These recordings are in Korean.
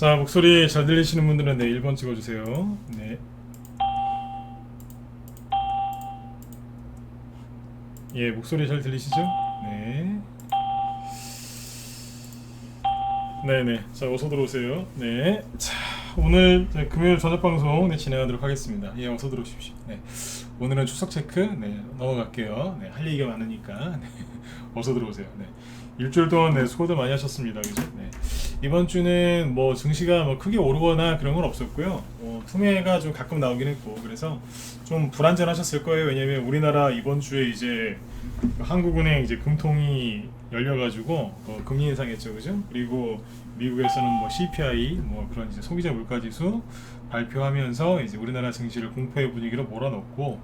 자, 목소리 잘 들리시는 분들은 네, 1번 찍어주세요. 네. 예, 목소리 잘 들리시죠? 네. 네네. 자, 어서 들어오세요. 네. 자, 오늘 금요일 저녁 방송 네, 진행하도록 하겠습니다. 예, 어서 들어오십시오. 네. 오늘은 추석 체크 네, 넘어갈게요. 네, 할 얘기가 많으니까 네, 어서 들어오세요. 네. 일주일 동안 네, 수고들 많이 하셨습니다. 그죠? 네. 이번 주는 뭐 증시가 뭐 크게 오르거나 그런 건 없었고요. 품해가 좀 가끔 나오긴 했고 그래서 좀 불안전하셨을 거예요. 왜냐면 우리나라 이번 주에 이제 한국은행 이제 금통이 열려가지고 금리 인상했죠, 그죠? 그리고 미국에서는 뭐 CPI 뭐 그런 이제 소비자 물가지수 발표하면서 이제 우리나라 증시를 공포의 분위기로 몰아넣고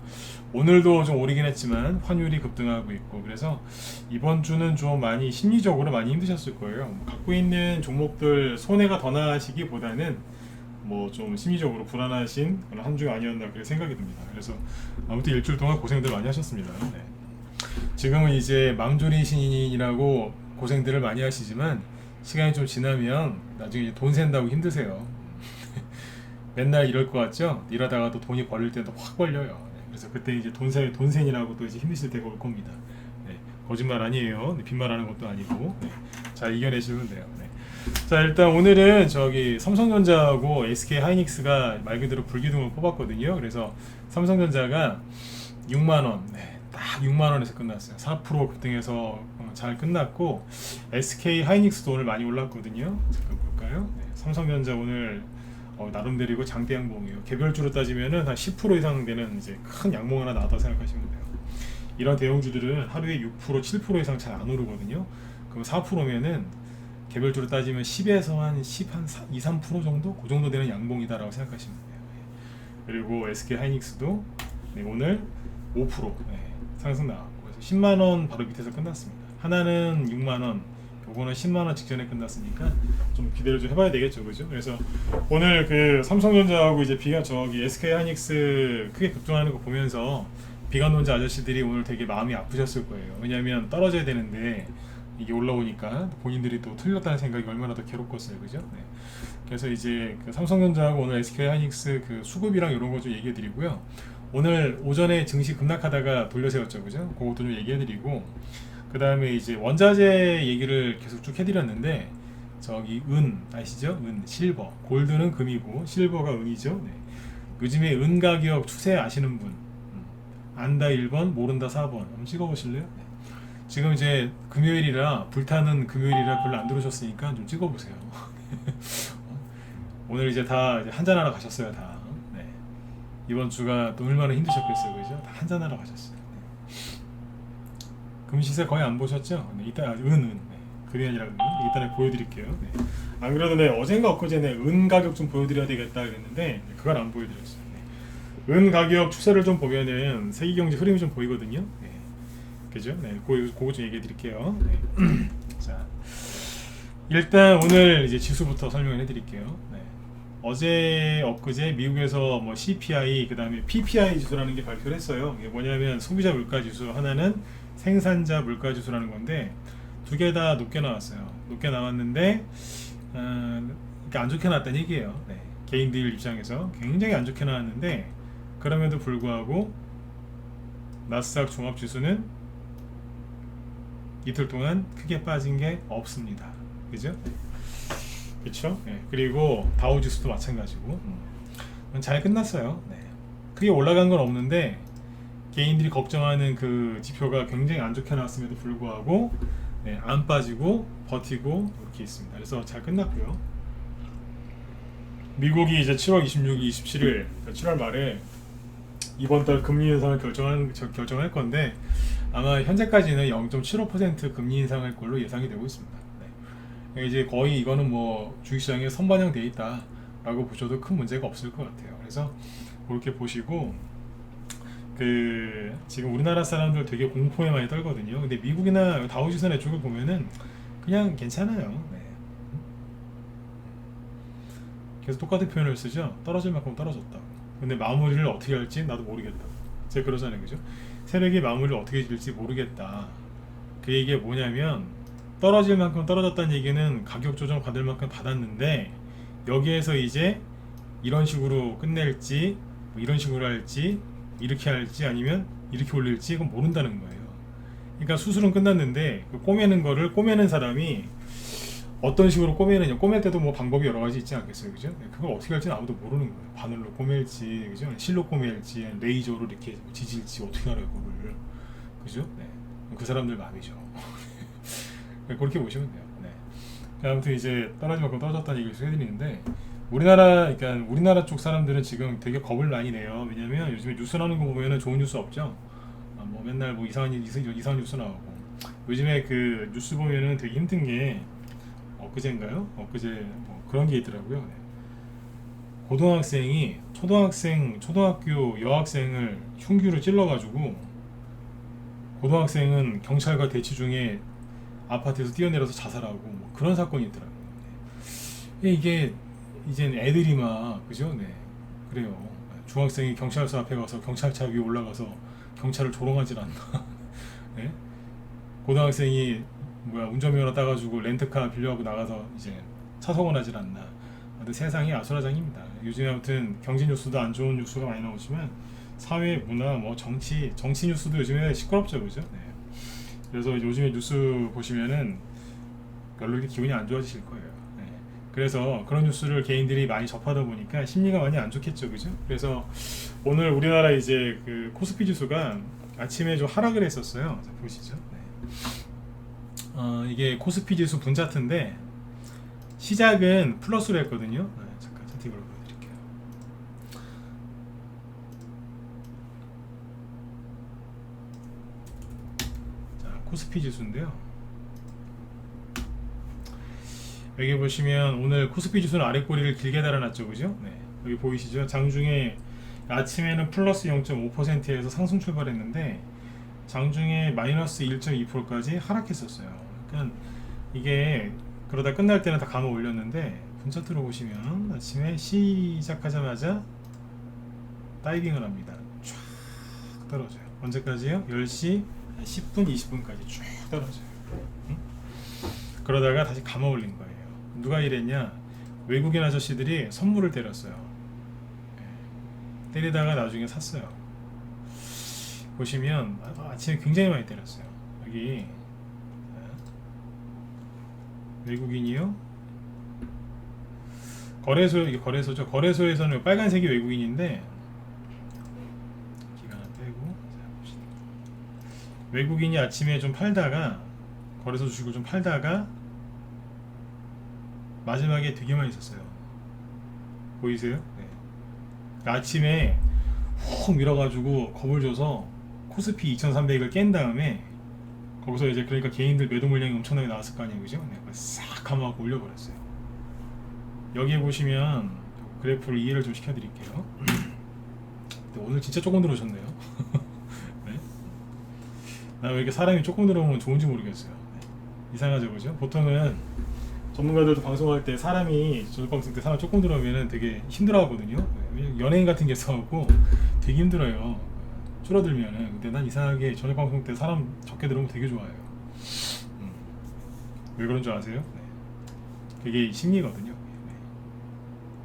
오늘도 좀 오르긴 했지만 환율이 급등하고 있고 그래서 이번 주는 좀 많이 심리적으로 많이 힘드셨을 거예요. 갖고 있는 종목들 손해가 더 나시기보다는 뭐 좀 심리적으로 불안하신 그런 한 주 아니었나 그렇게 생각이 듭니다. 그래서 아무튼 일주일 동안 고생들 많이 하셨습니다. 네. 지금은 이제 망조리 신인이라고 고생들을 많이 하시지만 시간이 좀 지나면 나중에 돈 센다고 힘드세요. 맨날 이럴 것 같죠? 이러다가 또 돈이 벌릴 때도 확 벌려요. 네, 그래서 그때 이제 돈센이라고 또 이제 힘드실 때가 올 겁니다. 네, 거짓말 아니에요. 네, 빈말하는 것도 아니고 네, 잘 이겨내시면 돼요. 네. 자, 일단 오늘은 저기 삼성전자하고 SK 하이닉스가 말 그대로 불기둥을 뽑았거든요. 그래서 삼성전자가 6만 원, 네, 딱 6만 원에서 끝났어요. 4% 급등해서 잘 끝났고 SK 하이닉스도 오늘 많이 올랐거든요. 잠깐 볼까요? 네, 삼성전자 오늘 나름대로 장대 양봉이에요. 개별주로 따지면은 한 10% 이상 되는 이제 큰 양봉 하나 나왔다고 생각하시면 돼요. 이런 대형주들은 하루에 6%, 7% 이상 잘 안 오르거든요. 그럼 4%면은 개별주로 따지면 10에서 한 10, 한 2, 3% 정도? 그 정도 되는 양봉이다라고 생각하시면 돼요. 그리고 SK 하이닉스도 네, 오늘 5% 네, 상승 나왔고 그래서 10만 원 바로 밑에서 끝났습니다. 하나는 6만 원, 요거는 10만 원 직전에 끝났으니까 좀 기대를 좀 해봐야 되겠죠, 그죠? 그래서 오늘 그 삼성전자하고 이제 저기 SK 하이닉스 크게 급등하는 거 보면서 비관론자 아저씨들이 오늘 되게 마음이 아프셨을 거예요. 왜냐하면 떨어져야 되는데 이게 올라오니까 본인들이 또 틀렸다는 생각이 얼마나 더 괴롭겠어요, 그죠? 네. 그래서 이제 그 삼성전자하고 오늘 SK 하이닉스 그 수급이랑 이런 거 좀 얘기해드리고요. 오늘 오전에 증시 급락하다가 돌려세웠죠, 그죠? 그것도 좀 얘기해드리고 그 다음에 이제 원자재 얘기를 계속 쭉 해드렸는데 저기 은 아시죠? 은, 실버, 골드는 금이고 실버가 은이죠. 네. 요즘에 은 가격 추세 아시는 분 안다 1번, 모른다 4번 한번 찍어보실래요? 네. 지금 이제 금요일이라 불타는 금요일이라 별로 안 들어오셨으니까 좀 찍어보세요. 오늘 이제 다 한잔하러 가셨어요, 다. 네. 이번 주가 또 얼마나 힘드셨겠어요, 그죠? 다 한잔하러 가셨어요. 네. 금시세 거의 안 보셨죠? 네, 이따 네. 그게 아니라 이따 보여드릴게요. 네. 안 그래도 네, 어젠가 엊그제네 은 가격 좀 보여드려야 되겠다 그랬는데 네, 그걸 안 보여드렸어요. 네. 은 가격 추세를 좀 보면은 세계 경제 흐름이 좀 보이거든요. 네. 그죠? 네, 그거 좀 얘기해 드릴게요. 네. 자, 일단 오늘 이제 지수부터 설명을 해드릴게요. 네. 어제 엊그제 미국에서 뭐 CPI 그 다음에 PPI 지수라는 게 발표를 했어요. 이게 뭐냐면 소비자 물가 지수, 하나는 생산자 물가 지수라는 건데 두 개 다 높게 나왔어요. 높게 나왔는데 그러니까 안 좋게 나왔다는 얘기예요. 네. 개인들 입장에서 굉장히 안 좋게 나왔는데 그럼에도 불구하고 나스닥 종합지수는 이틀 동안 크게 빠진 게 없습니다. 그죠? 그렇죠? 네. 그리고 다우지수도 마찬가지고 잘 끝났어요. 네. 크게 올라간 건 없는데 개인들이 걱정하는 그 지표가 굉장히 안 좋게 나왔음에도 불구하고 네, 안 빠지고 버티고 이렇게 있습니다. 그래서 잘 끝났고요. 미국이 이제 7월 26일, 27일, 7월 말에 이번 달 금리 인상을 결정할 건데 아마 현재까지는 0.75% 금리 인상할 걸로 예상이 되고 있습니다. 네. 이제 거의 이거는 뭐 주식시장에 선반영돼 있다라고 보셔도 큰 문제가 없을 것 같아요. 그래서 그렇게 보시고 지금 우리나라 사람들 되게 공포에 많이 떨거든요. 근데 미국이나 다우지수나 쪽을 보면은 그냥 괜찮아요. 네. 계속 똑같은 표현을 쓰죠. 떨어질 만큼 떨어졌다. 근데 마무리를 어떻게 할지 나도 모르겠다. 제가 그러잖아요, 그죠? 세력이 마무리를 어떻게 지을지 모르겠다. 그 얘기가 뭐냐면 떨어질 만큼 떨어졌다는 얘기는 가격 조정 받을 만큼 받았는데 여기에서 이제 이런 식으로 끝낼지 뭐 이런 식으로 할지 이렇게 할지 아니면 이렇게 올릴지 그건 모른다는 거예요. 그러니까 수술은 끝났는데 그 꼬매는 거를 꼬매는 사람이 어떤 식으로 꼬매느냐, 꼬맬 때도 뭐 방법이 여러 가지 있지 않겠어요, 그죠? 그걸 어떻게 할지는 아무도 모르는 거예요. 바늘로 꼬맬지, 그죠? 실로 꼬맬지, 레이저로 이렇게 지질지 어떻게 알아요, 그걸, 그죠? 네. 그 사람들 마음이죠. 그렇게 보시면 돼요. 네. 아무튼 이제 떨어질 만큼 떨어졌다는 얘기를 해드리는데 그러니까 우리나라 쪽 사람들은 지금 되게 겁을 많이 내요. 왜냐면 요즘에 뉴스 나오는 거 보면은 좋은 뉴스 없죠. 뭐 맨날 뭐 이상한 뉴스 나오고 요즘에 그 뉴스 보면은 되게 힘든 게 엊그제인가요? 엊그제 뭐 그런 게 있더라고요. 네. 고등학생이 초등학교 여학생을 흉기로 찔러가지고 고등학생은 경찰과 대치 중에 아파트에서 뛰어내려서 자살하고 뭐 그런 사건이 있더라고요. 네. 이게 이젠 애들이 막 그죠? 네 그래요. 중학생이 경찰서 앞에 가서 경찰차 위에 올라가서 경찰을 조롱하질 않나. 네? 고등학생이 운전면허 따가지고 렌트카 빌려가고 나가서 이제 차석원 하질 않나. 아무튼 세상이 아수라장입니다. 요즘에 아무튼 경제 뉴스도 안 좋은 뉴스가 많이 나오지만 사회, 문화, 뭐 정치 뉴스도 요즘에 시끄럽죠, 그죠? 네. 그래서 요즘에 뉴스 보시면은 별로 이렇게 기분이 안 좋아지실 거예요. 네. 그래서 그런 뉴스를 개인들이 많이 접하다 보니까 심리가 많이 안 좋겠죠, 그죠? 그래서 오늘 우리나라 이제 그 코스피 지수가 아침에 좀 하락을 했었어요. 자, 보시죠. 네. 이게 코스피 지수 분차트인데 시작은 플러스로 했거든요. 네, 잠깐 차트별로 보여드릴게요. 자, 코스피 지수인데요. 여기 보시면 오늘 코스피 지수는 아래 꼬리를 길게 달아놨죠, 그죠? 네, 여기 보이시죠? 장중에 아침에는 플러스 0.5%에서 상승 출발했는데 장중에 마이너스 1.2%까지 하락했었어요. 그러니까 이게 그러다 끝날 때는 다 감아 올렸는데 분차트로 보시면 아침에 시작하자마자 다이빙을 합니다. 쫙 떨어져요. 언제까지요? 10시 10분 20분까지 쭉 떨어져요. 응? 그러다가 다시 감아 올린 거예요. 누가 이랬냐? 외국인 아저씨들이 선물을 때렸어요. 때리다가 나중에 샀어요. 보시면 아침에 굉장히 많이 때렸어요. 여기 외국인이요. 이게 거래소죠. 거래소에서는 빨간색이 외국인인데 기간 빼고 외국인이 아침에 좀 팔다가 거래소 주식을 좀 팔다가 마지막에 되게 많이 있었어요. 보이세요? 네. 아침에 훅 밀어가지고 겁을 줘서 코스피 2300을 깬 다음에 거기서 이제 그러니까 개인들 매도 물량이 엄청나게 나왔을 거 아니에요, 그죠? 네, 싹 감아갖고 올려버렸어요. 여기에 보시면 그래프를 이해를 좀 시켜드릴게요. 오늘 진짜 조금 들어오셨네요. 네. 나 왜 이렇게 사람이 조금 들어오면 좋은지 모르겠어요. 네. 이상하죠, 그죠? 보통은 전문가들도 방송할 때 사람이 저녁방송 때 사람 조금 들어오면 되게 힘들어하거든요. 연예인 같은 게 있어갖고 되게 힘들어요. 줄어들면은. 근데 난 이상하게 저녁방송 때 사람 적게 들어오면 되게 좋아해요. 왜 그런 줄 아세요? 네. 그게 심리거든요. 네.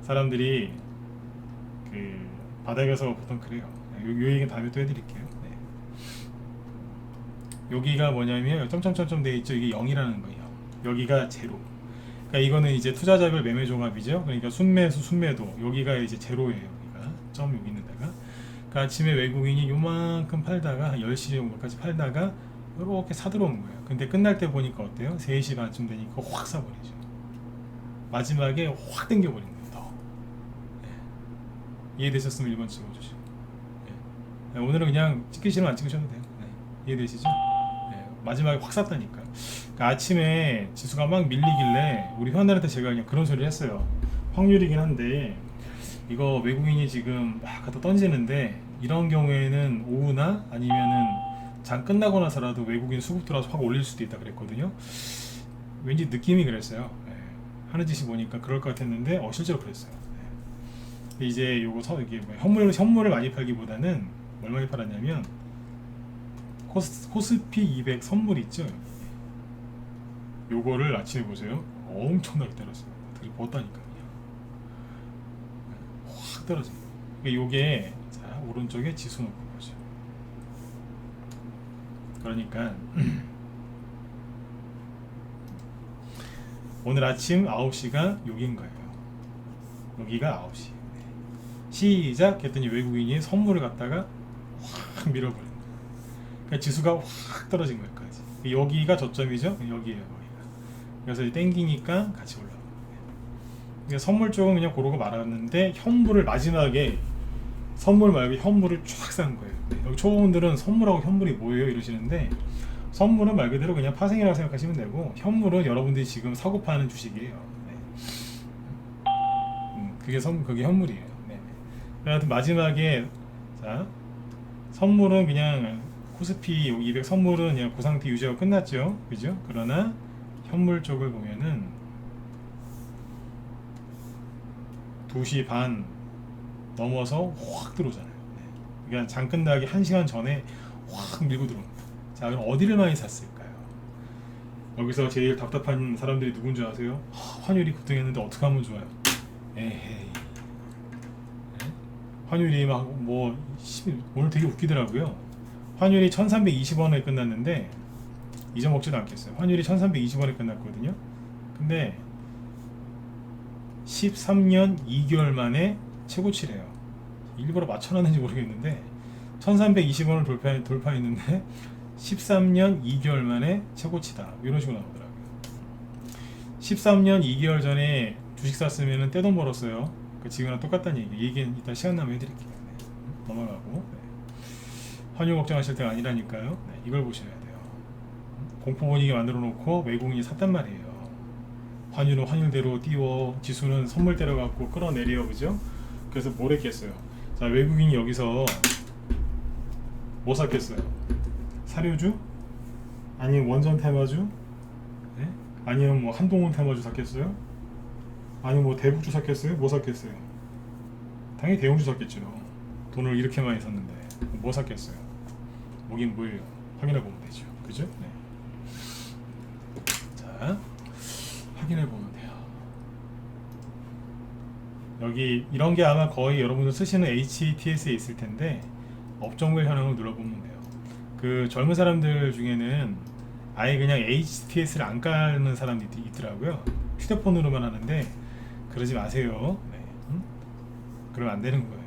사람들이 그 바닥에서 보통 그래요. 요 얘기는 다음에 또 해드릴게요. 네. 여기가 뭐냐면 점점점점 돼 있죠. 이게 0이라는 거예요. 여기가 제로. 그러니까 이거는 이제 투자자별 매매 종합이죠. 그러니까 순매수 순매도 여기가 이제 제로예요. 여기가 점 여기 있는 데가. 그러니까 아침에 외국인이 요만큼 팔다가 10시 정도까지 팔다가 이렇게 사들어오는 거예요. 근데 끝날 때 보니까 어때요? 3시 반쯤 되니까 확 사버리죠. 마지막에 확 당겨버리는 거예요. 더. 네. 이해되셨으면 1번 찍어주시고. 네. 오늘은 그냥 찍기 싫으면 안 찍으셔도 돼요. 네. 이해되시죠? 네. 마지막에 확 샀다니까. 그러니까 아침에 지수가 막 밀리길래 우리 회원들한테 제가 그냥 그런 소리를 했어요. 확률이긴 한데 이거 외국인이 지금 막 갖다 던지는데 이런 경우에는 오후나 아니면은 장 끝나고 나서라도 외국인 수급 들어와서 확 올릴 수도 있다 그랬거든요. 왠지 느낌이 그랬어요. 네. 하는 짓이 보니까 그럴 것 같았는데 실제로 그랬어요. 네. 이제 요거 이게 현물을 많이 팔기보다는 뭘 많이 팔았냐면 코스피 200 선물 있죠. 요거를 아침에 보세요. 엄청나게 때렸어요. 들이 벗다니까요. 확 떨어집니다. 그러니까 요게 자, 오른쪽에 지수 놓고 보죠. 그러니까 오늘 아침 9시가 여기인 거예요. 여기가 9시. 시작 했더니 외국인이 선물을 갖다가 확 밀어버린 거예요. 그러니까 지수가 확 떨어진 거까지. 여기가 저점이죠. 여기에요. 여기가. 그래서 땡기니까 같이 올라가요. 그러니까 선물 쪽은 그냥 고르고 말았는데 현물을 마지막에 선물 말고 현물을 쫙 산 거예요. 여기 초보분들은 선물하고 현물이 뭐예요? 이러시는데 선물은 말 그대로 그냥 파생이라고 생각하시면 되고 현물은 여러분들이 지금 사고 파는 주식이에요. 네. 그게 현물이에요. 네. 그래서 마지막에 자 선물은 그냥 코스피 200 선물은 그냥 그 상태 유지하고 끝났죠. 그죠? 그러나 현물 쪽을 보면은 2시 반 넘어서 확 들어오잖아요. 네. 그러니까 장 끝나기 1시간 전에 확 밀고 들어옵니다. 자, 그럼 어디를 많이 샀을까요? 여기서 제일 답답한 사람들이 누군지 아세요? 환율이 급등했는데 어떻게 하면 좋아요? 에헤이. 네? 환율이 막 뭐 오늘 되게 웃기더라고요. 환율이 1320원에 끝났는데 잊어먹지도 않겠어요. 환율이 1320원에 끝났거든요. 근데 13년 2개월 만에 최고치래요. 일부러 맞춰놨는지 모르겠는데 1320원을 돌파했는데 13년 2개월 만에 최고치다. 이런 식으로 나오더라고요. 13년 2개월 전에 주식 샀으면 떼돈 벌었어요. 지금이랑 똑같다는 얘기. 얘기는 이따 시간 나면 해드릴게요. 네. 넘어가고. 네. 환율 걱정하실 때가 아니라니까요. 네. 이걸 보셔야 돼요. 공포 분위기 만들어 놓고 외국인이 샀단 말이에요. 환율은 환율대로 띄워, 지수는 선물대로 갖고 끌어내려, 그죠? 그래서 뭘 했겠어요? 자, 외국인이 여기서 뭐 샀겠어요? 사료주? 아니면 원전 테마주? 네? 아니면 뭐 한동훈 테마주 샀겠어요? 아니면 뭐 대북주 샀겠어요? 뭐 샀겠어요? 당연히 대형주 샀겠죠. 돈을 이렇게 많이 샀는데 뭐 샀겠어요? 뭐긴 뭐예요? 확인해 보면 되죠. 그죠? 네. 자, 확인해 보면 돼요. 여기 이런 게 아마 거의 여러분들 쓰시는 HTS에 있을 텐데 업종별 현황을 눌러보면 돼요. 그 젊은 사람들 중에는 아예 그냥 HTS를 안 깔는 사람들이 있더라고요. 휴대폰으로만 하는데 그러지 마세요. 네. 그러면 안 되는 거예요.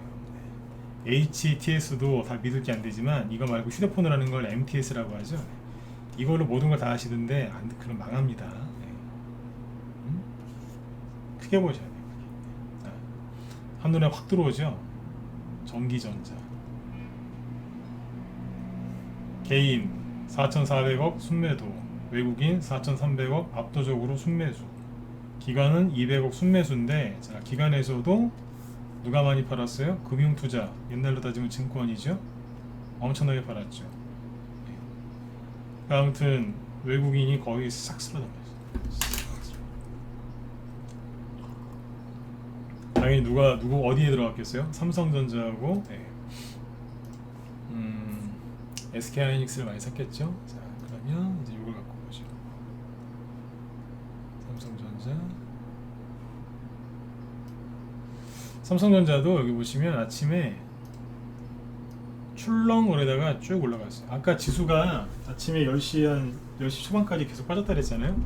네. HTS도 다 믿을 게 안 되지만 이거 말고 휴대폰으로 하는 걸 MTS라고 하죠. 네. 이걸로 모든 걸 다 하시던데 그럼 망합니다. 네. 크게 보셔야 돼요. 자, 한눈에 확 들어오죠. 전기전자 개인 4,400억 순매도, 외국인 4,300억 압도적으로 순매수, 기관은 200억 순매수인데, 자, 기관에서도 누가 많이 팔았어요? 금융투자, 옛날로 따지면 증권이죠. 엄청나게 팔았죠. 아무튼 외국인이 거의 싹 쓸어담았어요. 당연히 누구 어디에 들어갔겠어요? 삼성전자하고 네. SK하이닉스를 많이 샀겠죠. 자, 그러면 이제 이걸 갖고 보죠. 삼성전자도 여기 보시면 아침에 출렁거리다가 쭉 올라갔어요. 아까 지수가 아침에 10시 초반까지 계속 빠졌다 그랬잖아요.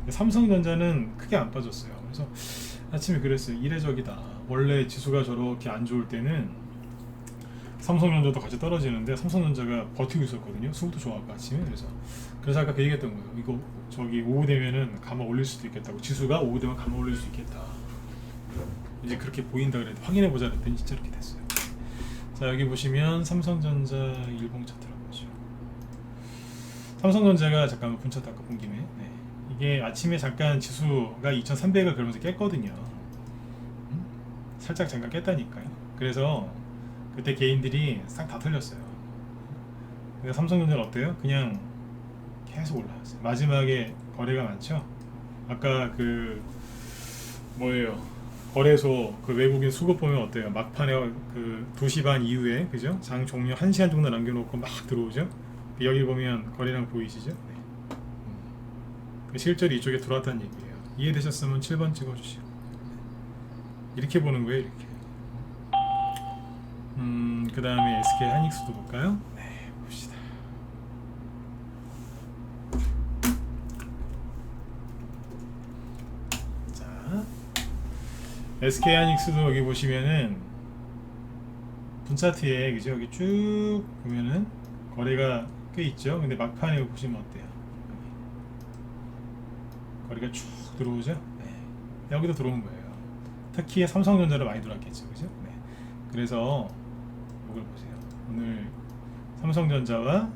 삼성전자는 크게 안 빠졌어요. 그래서 아침에 그랬어요. 이례적이다. 원래 지수가 저렇게 안 좋을 때는 삼성전자도 같이 떨어지는데 삼성전자가 버티고 있었거든요. 수급도 좋았고 아침에. 그래서 아까 그 얘기했던 거예요. 이거 저기 오후 되면은 감아 올릴 수도 있겠다고. 지수가 오후 되면 감아 올릴 수 있겠다. 이제 그렇게 보인다 그랬는데 확인해 보자 그랬더니 진짜 이렇게 됐어요. 자, 여기 보시면 삼성전자 일봉 차트라고 보죠. 삼성전자가 잠깐 분차 아까 본 김에 네. 이게 아침에 잠깐 지수가 2300을 그러면서 깼거든요. 살짝 잠깐 깼다니까요. 그래서 그때 개인들이 싹 다 털렸어요. 근데 삼성전자는 어때요? 그냥 계속 올라왔어요. 마지막에 거래가 많죠. 아까 그 뭐예요? 거래소 그 외국인 수급 보면 어때요? 막판에 그 2시 반 이후에 그죠? 장 종료 1시간 정도 남겨놓고 막 들어오죠? 여기 보면 거래량 보이시죠? 네. 실제로 이쪽에 들어왔다는 얘기예요. 이해되셨으면 7번 찍어주시고 이렇게 보는 거예요. 이렇게 그 다음에 SK 하이닉스도 볼까요? 네, 봅시다. 자, SK 하이닉스도 여기 보시면은 분차트에 그죠? 여기 쭉 보면은 거래가 꽤 있죠. 근데 막판에 보시면 어때요? 여기 거래가 쭉 들어오죠? 네. 여기도 들어온 거예요. 특히 삼성전자로 많이 들어왔겠죠, 그죠? 네. 그래서 이걸 보세요. 오늘 삼성전자와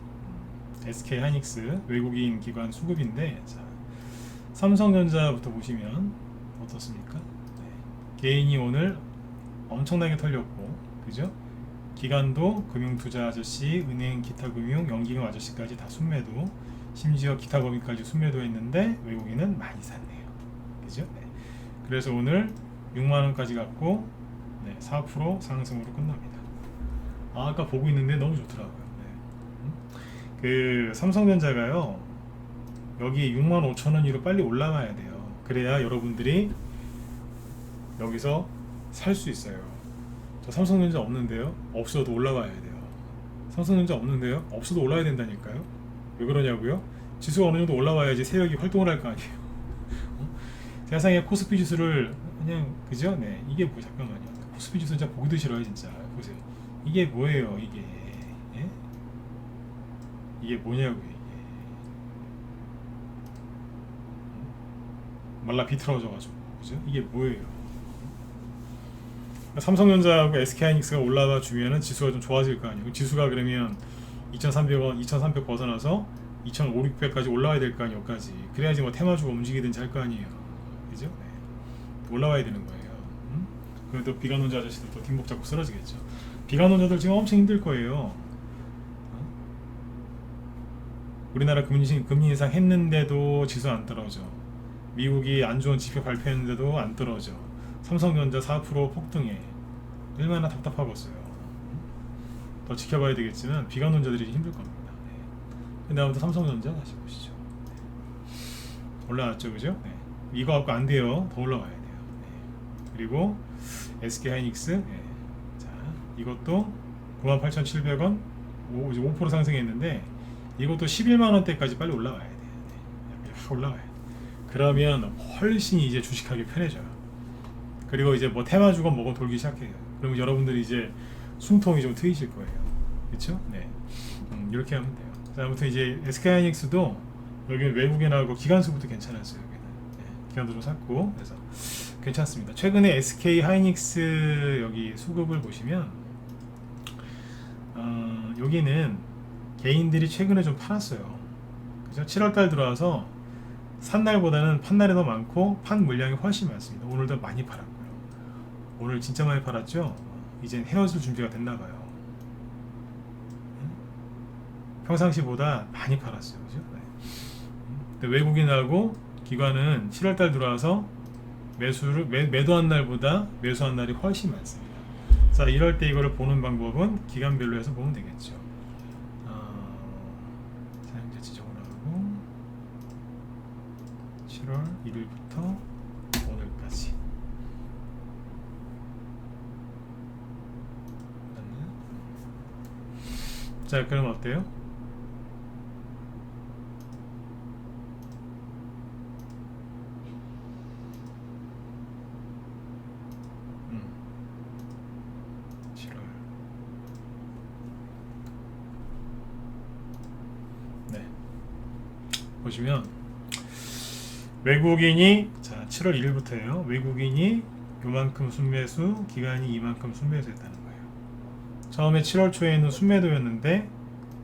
SK 하이닉스 외국인 기관 수급인데, 자, 삼성전자부터 보시면 어떻습니까? 네. 개인이 오늘 엄청나게 털렸고, 그죠? 기관도 금융투자 아저씨, 은행, 기타 금융, 연기금 아저씨까지 다 순매도, 심지어 기타 법인까지 순매도 했는데 외국인은 많이 샀네요. 그죠? 네. 그래서 오늘 6만원까지 갔고, 네, 4% 상승으로 끝납니다. 아까 보고 있는데 너무 좋더라고요. 네. 그 삼성전자가요, 여기 65,000원 위로 빨리 올라가야 돼요. 그래야 여러분들이 여기서 살 수 있어요. 저 삼성전자 없는데요? 없어도 올라가야 돼요. 삼성전자 없는데요? 없어도 올라야 된다니까요. 왜 그러냐고요? 지수가 어느 정도 올라와야지 세력이 활동을 할 거 아니에요. 세상에 코스피 지수를 그냥, 그죠? 네, 이게 뭐, 잠깐만요. 코스피 지수 진짜 보기도 싫어요, 진짜. 보세요. 이게 뭐예요, 이게? 예? 이게 뭐냐고요, 이게? 말라 비틀어져가지고, 그죠? 이게 뭐예요? 삼성전자하고 SK하이닉스가 올라와 주면은 지수가 좀 좋아질 거 아니에요. 지수가 그러면 2,300원, 2,300 벗어나서 2,500, 600까지 올라와야 될 거 아니에요. 여기까지. 그래야지 뭐 테마주가 움직이든지 할 거 아니에요. 그죠? 네. 올라와야 되는 거예요. 그럼 또 비관론자 아저씨들 또 뒷목 잡고 쓰러지겠죠. 비관론자들 지금 엄청 힘들 거예요. 우리나라 금리 인상 했는데도 지수 안 떨어져. 미국이 안 좋은 지표 발표했는데도 안 떨어져. 삼성전자 4% 폭등해. 얼마나 답답하겠어요. 더 지켜봐야 되겠지만 비관론자들이 힘들 겁니다. 네. 근데 아무튼 삼성전자 다시 보시죠. 올라왔죠, 그죠? 네. 이거 갖고 안 돼요. 더 올라가야 돼요. 네. 그리고 SK 하이닉스, 네. 자, 이것도 98,700원, 5% 상승했는데 이것도 11만 원대까지 빨리 올라가야 돼요. 네. 올라가야 돼. 그러면 훨씬 이제 주식하기 편해져요. 그리고 이제 뭐 테마주가 뭐가 돌기 시작해요. 그러면 여러분들이 이제 숨통이 좀 트이실 거예요. 그렇죠? 네. 이렇게 하면 돼요. 자, 아무튼 이제 SK하이닉스도 여기는 외국인하고 기관수부터 괜찮았어요. 여기는. 네. 기관도 좀 샀고 그래서 괜찮습니다. 최근에 SK하이닉스 여기 수급을 보시면 여기는 개인들이 최근에 좀 팔았어요. 그죠? 7월달 들어와서 산 날보다는 판 날이 더 많고 판 물량이 훨씬 많습니다. 오늘도 많이 팔았고요. 오늘 진짜 많이 팔았죠? 이젠 헤어질 준비가 됐나봐요. 평상시보다 많이 팔았어요. 그죠? 네. 외국인하고 기관은 7월달 들어와서 매도한 날보다 매수한 날이 훨씬 많습니다. 자, 이럴 때 이거를 보는 방법은 기간별로 해서 보면 되겠죠. 사용자 지정을 하고 7월 1일부터 오늘까지. 자, 그럼 어때요? 음. 7월. 네. 보시면 외국인이, 자, 7월 1일부터예요. 외국인이 요만큼 순매수, 기관이 이만큼 순매수 했다는 거예요. 처음에 7월 초에는 순매도였는데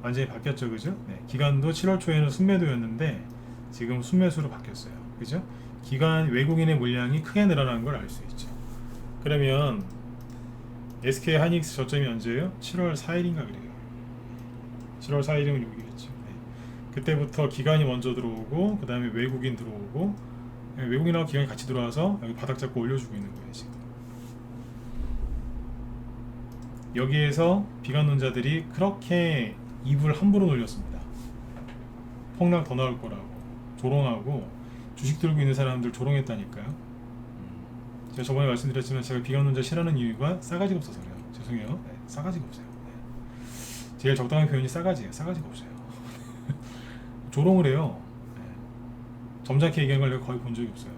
완전히 바뀌었죠, 그죠? 네, 기관도 7월 초에는 순매도였는데 지금 순매수로 바뀌었어요, 그죠? 기관 외국인의 물량이 크게 늘어난 걸 알 수 있죠. 그러면 SK 하이닉스 저점이 언제예요? 7월 4일인가 그래요. 7월 4일이면 여기겠죠. 네. 그때부터 기관이 먼저 들어오고 그 다음에 외국인 들어오고, 외국인하고 기관이 같이 들어와서 여기 바닥 잡고 올려주고 있는 거예요 지금. 여기에서 비관론자들이 그렇게 입을 함부로 놀렸습니다. 폭락 더 나올 거라고 조롱하고, 주식 들고 있는 사람들 조롱했다니까요. 제가 저번에 말씀드렸지만 제가 비관론자 싫어하는 이유가 싸가지가 없어서 그래요. 죄송해요. 네. 싸가지가 없어요. 네. 제일 적당한 표현이 싸가지예요. 싸가지가 없어요. 조롱을 해요. 네. 점잖게 얘기하는 걸 내가 거의 본 적이 없어요.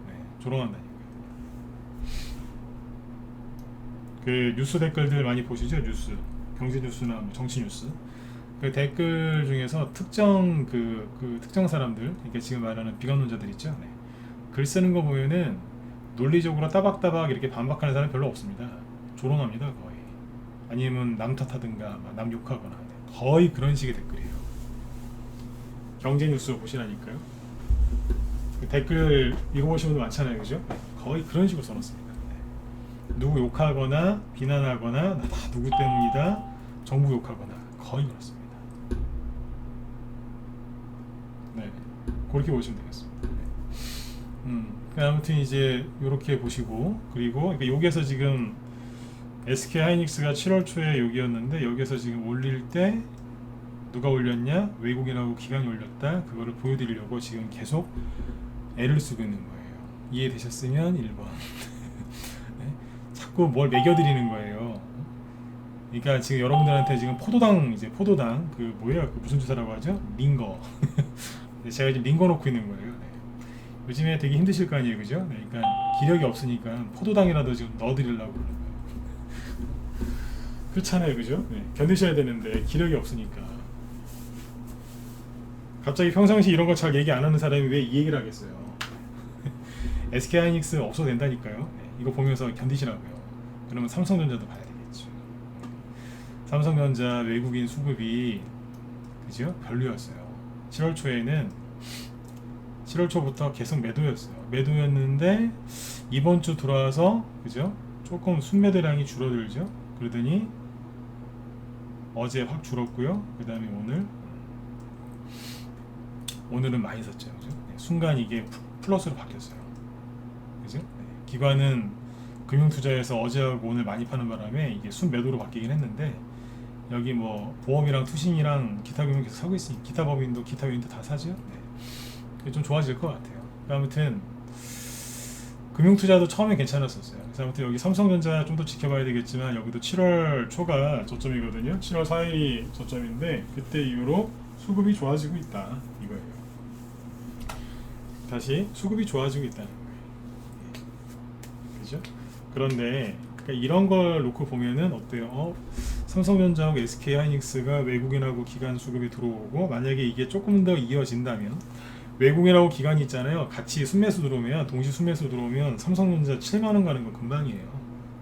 네. 조롱한다니까요. 그 뉴스 댓글들 많이 보시죠? 뉴스, 경제 뉴스나 뭐 정치 뉴스. 그 댓글 중에서 특정 그 특정 사람들, 그러니까 지금 말하는 비관론자들 있죠. 네. 글 쓰는 거 보면은 논리적으로 따박따박 이렇게 반박하는 사람 별로 없습니다. 조롱합니다 거의. 아니면 남 탓하든가 남 욕하거나. 네. 거의 그런 식의 댓글이에요. 경제 뉴스 보시라니까요. 그 댓글 읽어보시는 분들 많잖아요, 그죠? 네. 거의 그런 식으로 써놨습니다. 네. 누구 욕하거나 비난하거나 다 누구 때문이다, 정부 욕하거나 거의 그렇습니다. 네, 그렇게 보시면 되겠습니다. 네. 아무튼 이제 이렇게 보시고, 그리고 그러니까 여기에서 지금 SK 하이닉스가 7월 초에 여기였는데 여기에서 지금 올릴 때 누가 올렸냐? 외국인하고 기관이 올렸다. 그거를 보여드리려고 지금 계속 애를 쓰고 있는 거예요. 이해되셨으면 1번. 네? 자꾸 뭘 매겨드리는 거예요. 그러니까 지금 여러분들한테 지금 포도당 그 뭐예요? 그 무슨 주사라고 하죠? 링거. 제가 지금 링거 놓고 있는 거예요. 네. 요즘에 되게 힘드실 거 아니에요, 그죠? 네. 그러니까 기력이 없으니까 포도당이라도 지금 넣어드리려고 그러는 거예요. 그렇잖아요, 그죠? 네. 견디셔야 되는데 기력이 없으니까. 갑자기 평상시 이런 거 잘 얘기 안 하는 사람이 왜 이 얘기를 하겠어요? SK 하이닉스 없어도 된다니까요. 네. 이거 보면서 견디시라고요. 그러면 삼성전자도 봐야 되겠죠. 삼성전자 외국인 수급이 그죠? 별로였어요. 7월 초부터 계속 매도였어요. 매도였는데 이번 주 들어와서 그죠? 조금 순매도량이 줄어들죠. 그러더니 어제 확 줄었고요. 그 다음에 오늘은 많이 샀죠. 그죠? 네, 순간 이게 플러스로 바뀌었어요. 그죠? 네, 기관은 금융투자에서 어제하고 오늘 많이 파는 바람에 이게 순매도로 바뀌긴 했는데 여기 뭐 보험이랑 투신이랑 기타 금융 계속 사고 있으니 기타 법인도 기타 요인도 다 사죠. 네. 좀 좋아질 것 같아요. 아무튼 금융투자도 처음에 괜찮았었어요. 그래서 아무튼 여기 삼성전자 좀 더 지켜봐야 되겠지만 여기도 7월 초가 저점이거든요. 7월 4일이 저점인데 그때 이후로 수급이 좋아지고 있다 이거예요. 다시 수급이 좋아지고 있다는 거예요. 그죠? 그런데 그러니까 이런 걸 놓고 보면은 어때요? 삼성전자하고 SK 하이닉스가 외국인하고 기관 수급이 들어오고 만약에 이게 조금 더 이어진다면 외국인하고 기관이 있잖아요. 같이 순매수 들어오면 동시 순매수 들어오면 삼성전자 7만원 가는 거 금방이에요.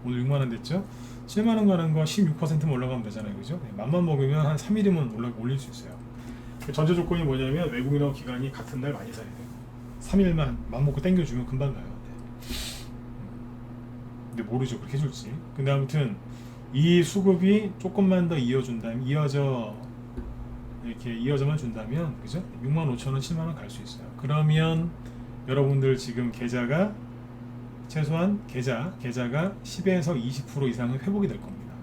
오늘 6만원 됐죠? 7만원 가는 거 16%만 올라가면 되잖아요. 그죠? 네, 맘만 먹으면 한 3일이면 올릴 수 있어요. 전제 조건이 뭐냐면 외국인하고 기관이 같은 날 많이 사야 돼요. 3일만 맘 먹고 땡겨주면 금방 가요. 네. 근데 모르죠. 그렇게 해줄지. 근데 아무튼 이 수급이 조금만 더 이어준다면 이렇게 이어져만 준다면 그죠? 65,000원, 7만원 갈 수 있어요. 그러면 여러분들 지금 계좌가 최소한 계좌가 10에서 20% 이상은 회복이 될 겁니다.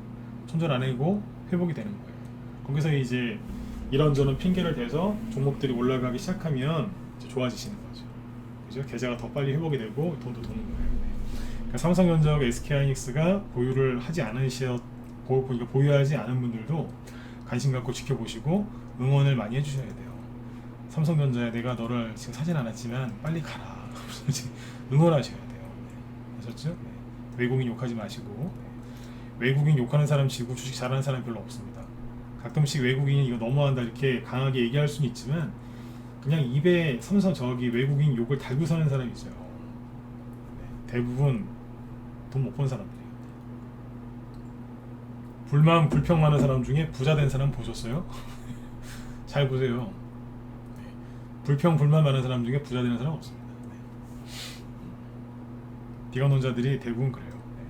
손절 안 하고 회복이 되는 거예요. 거기서 이제 이런저런 핑계를 대서 종목들이 올라가기 시작하면 이제 좋아지시는 거죠. 그죠? 계좌가 더 빨리 회복이 되고 돈도 도는 거예요. 네. 그러니까 삼성전자하고 SK하이닉스가 보유하지 않은 분들도 관심 갖고 지켜보시고 응원을 많이 해주셔야 돼요. 삼성전자에 내가 너를 지금 사진 않았지만 빨리 가라. 응원하셔야 돼요. 네. 아셨죠? 네. 외국인 욕하지 마시고 외국인 욕하는 사람 치고 주식 잘하는 사람 별로 없습니다. 가끔씩 외국인이 이거 너무한다 이렇게 강하게 얘기할 수는 있지만 그냥 입에 외국인 욕을 달고 사는 사람이 있어요. 네. 대부분 돈 못 번 사람들이에요. 불평 많은 사람 중에 부자 된 사람 보셨어요? 잘 보세요. 네. 불만 많은 사람 중에 부자 되는 사람 없습니다. 네. 비관론자들이 대부분 그래요. 네.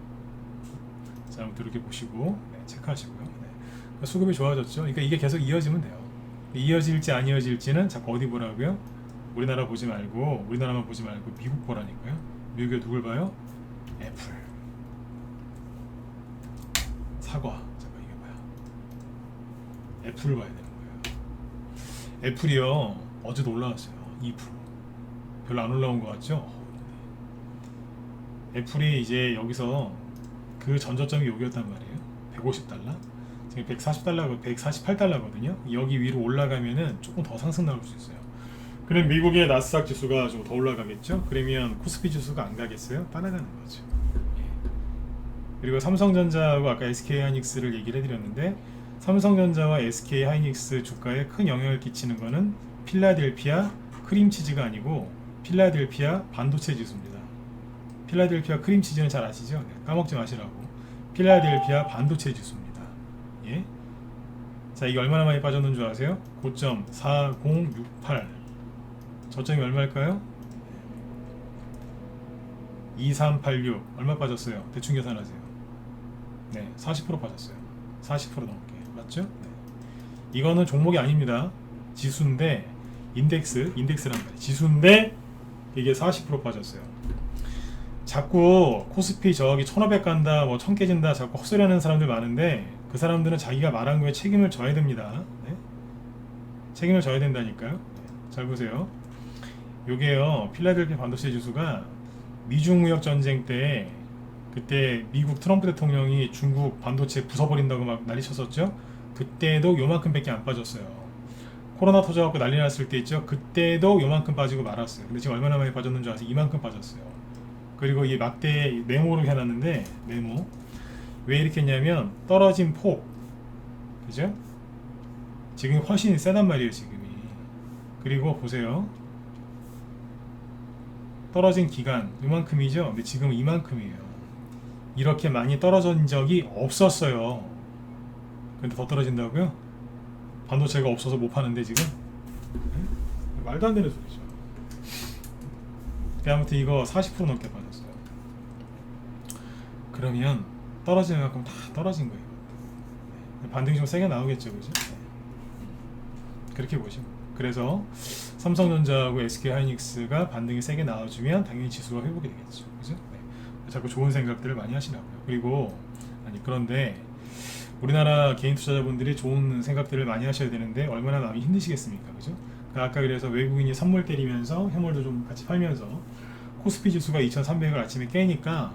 자, 아무튼 이렇게 보시고 네, 체크하시고요. 네. 그러니까 수급이 좋아졌죠. 그러니까 이게 계속 이어지면 돼요. 이어질지 안 이어질지는 자꾸 어디 보라고요? 우리나라만 보지 말고 미국 보라니까요. 미국에 누굴 봐요? 애플, 사과. 잠깐 이게 뭐야? 애플을 봐야 되는 거예요. 애플이요 어제도 올라왔어요. 2%. 별로 안 올라온 것 같죠? 애플이 이제 여기서 그 전저점이 여기였단 말이에요. 150달러, 지금 140달러, 148달러거든요. 여기 위로 올라가면은 조금 더 상승 나올 수 있어요. 그럼 미국의 나스닥 지수가 좀 더 올라가겠죠. 그러면 코스피 지수가 안 가겠어요? 따라가는 거죠. 예. 그리고 삼성전자하고 아까 SK하이닉스를 얘기를 해드렸는데, 삼성전자와 SK하이닉스 주가에 큰 영향을 끼치는 거는 필라델피아 크림치즈가 아니고 필라델피아 반도체 지수입니다. 필라델피아 크림치즈는 잘 아시죠? 네, 까먹지 마시라고. 필라델피아 반도체 지수입니다. 예. 자, 이게 얼마나 많이 빠졌는 줄 아세요? 고점 4068. 저점이 얼마일까요? 2386. 얼마 빠졌어요? 대충 계산하세요. 네, 40% 빠졌어요. 40% 넘게. 맞죠? 네. 이거는 종목이 아닙니다. 지수인데, 인덱스란 말이에요. 지수인데 이게 40% 빠졌어요. 자꾸 코스피 저기 1500 간다, 뭐 1000 깨진다 자꾸 헛소리하는 사람들 많은데, 그 사람들은 자기가 말한 거에 책임을 져야 됩니다. 네? 책임을 져야 된다니까요. 네. 잘 보세요. 요게요, 필라델피아 반도체 지수가 미중 무역 전쟁 때, 그때 미국 트럼프 대통령이 중국 반도체 부숴버린다고 막 난리 쳤었죠. 그때도 요만큼밖에 안 빠졌어요. 코로나 터져갖고 난리 났을 때 있죠. 그때도 요만큼 빠지고 말았어요. 근데 지금 얼마나 많이 빠졌는 줄 아세요? 이만큼 빠졌어요. 그리고 이 막대 네모로 해놨는데, 네모 왜 이렇게 했냐면 떨어진 폭, 그죠? 지금 훨씬 세단 말이에요 지금이. 그리고 보세요, 떨어진 기간 이만큼이죠. 근데 지금 이만큼이에요. 이렇게 많이 떨어진 적이 없었어요. 근데 더 떨어진다고요? 반도체가 없어서 못 파는데 지금? 네? 말도 안 되는 소리죠. 아무튼 이거 40% 넘게 빠졌어요. 그러면 떨어지는 만큼 다 떨어진 거예요. 네. 반등이 좀 세게 나오겠죠, 그죠? 네. 그렇게 보시면. 그래서 삼성전자하고 SK하이닉스가 반등이 세게 나와주면 당연히 지수가 회복이 되겠죠, 그죠? 네. 자꾸 좋은 생각들을 많이 하시라고요. 그리고 그런데 우리나라 개인 투자자분들이 좋은 생각들을 많이 하셔야 되는데 얼마나 마음이 힘드시겠습니까, 그죠? 아까 그래서 외국인이 선물 때리면서 해물도 좀 같이 팔면서 코스피 지수가 2300을 아침에 깨니까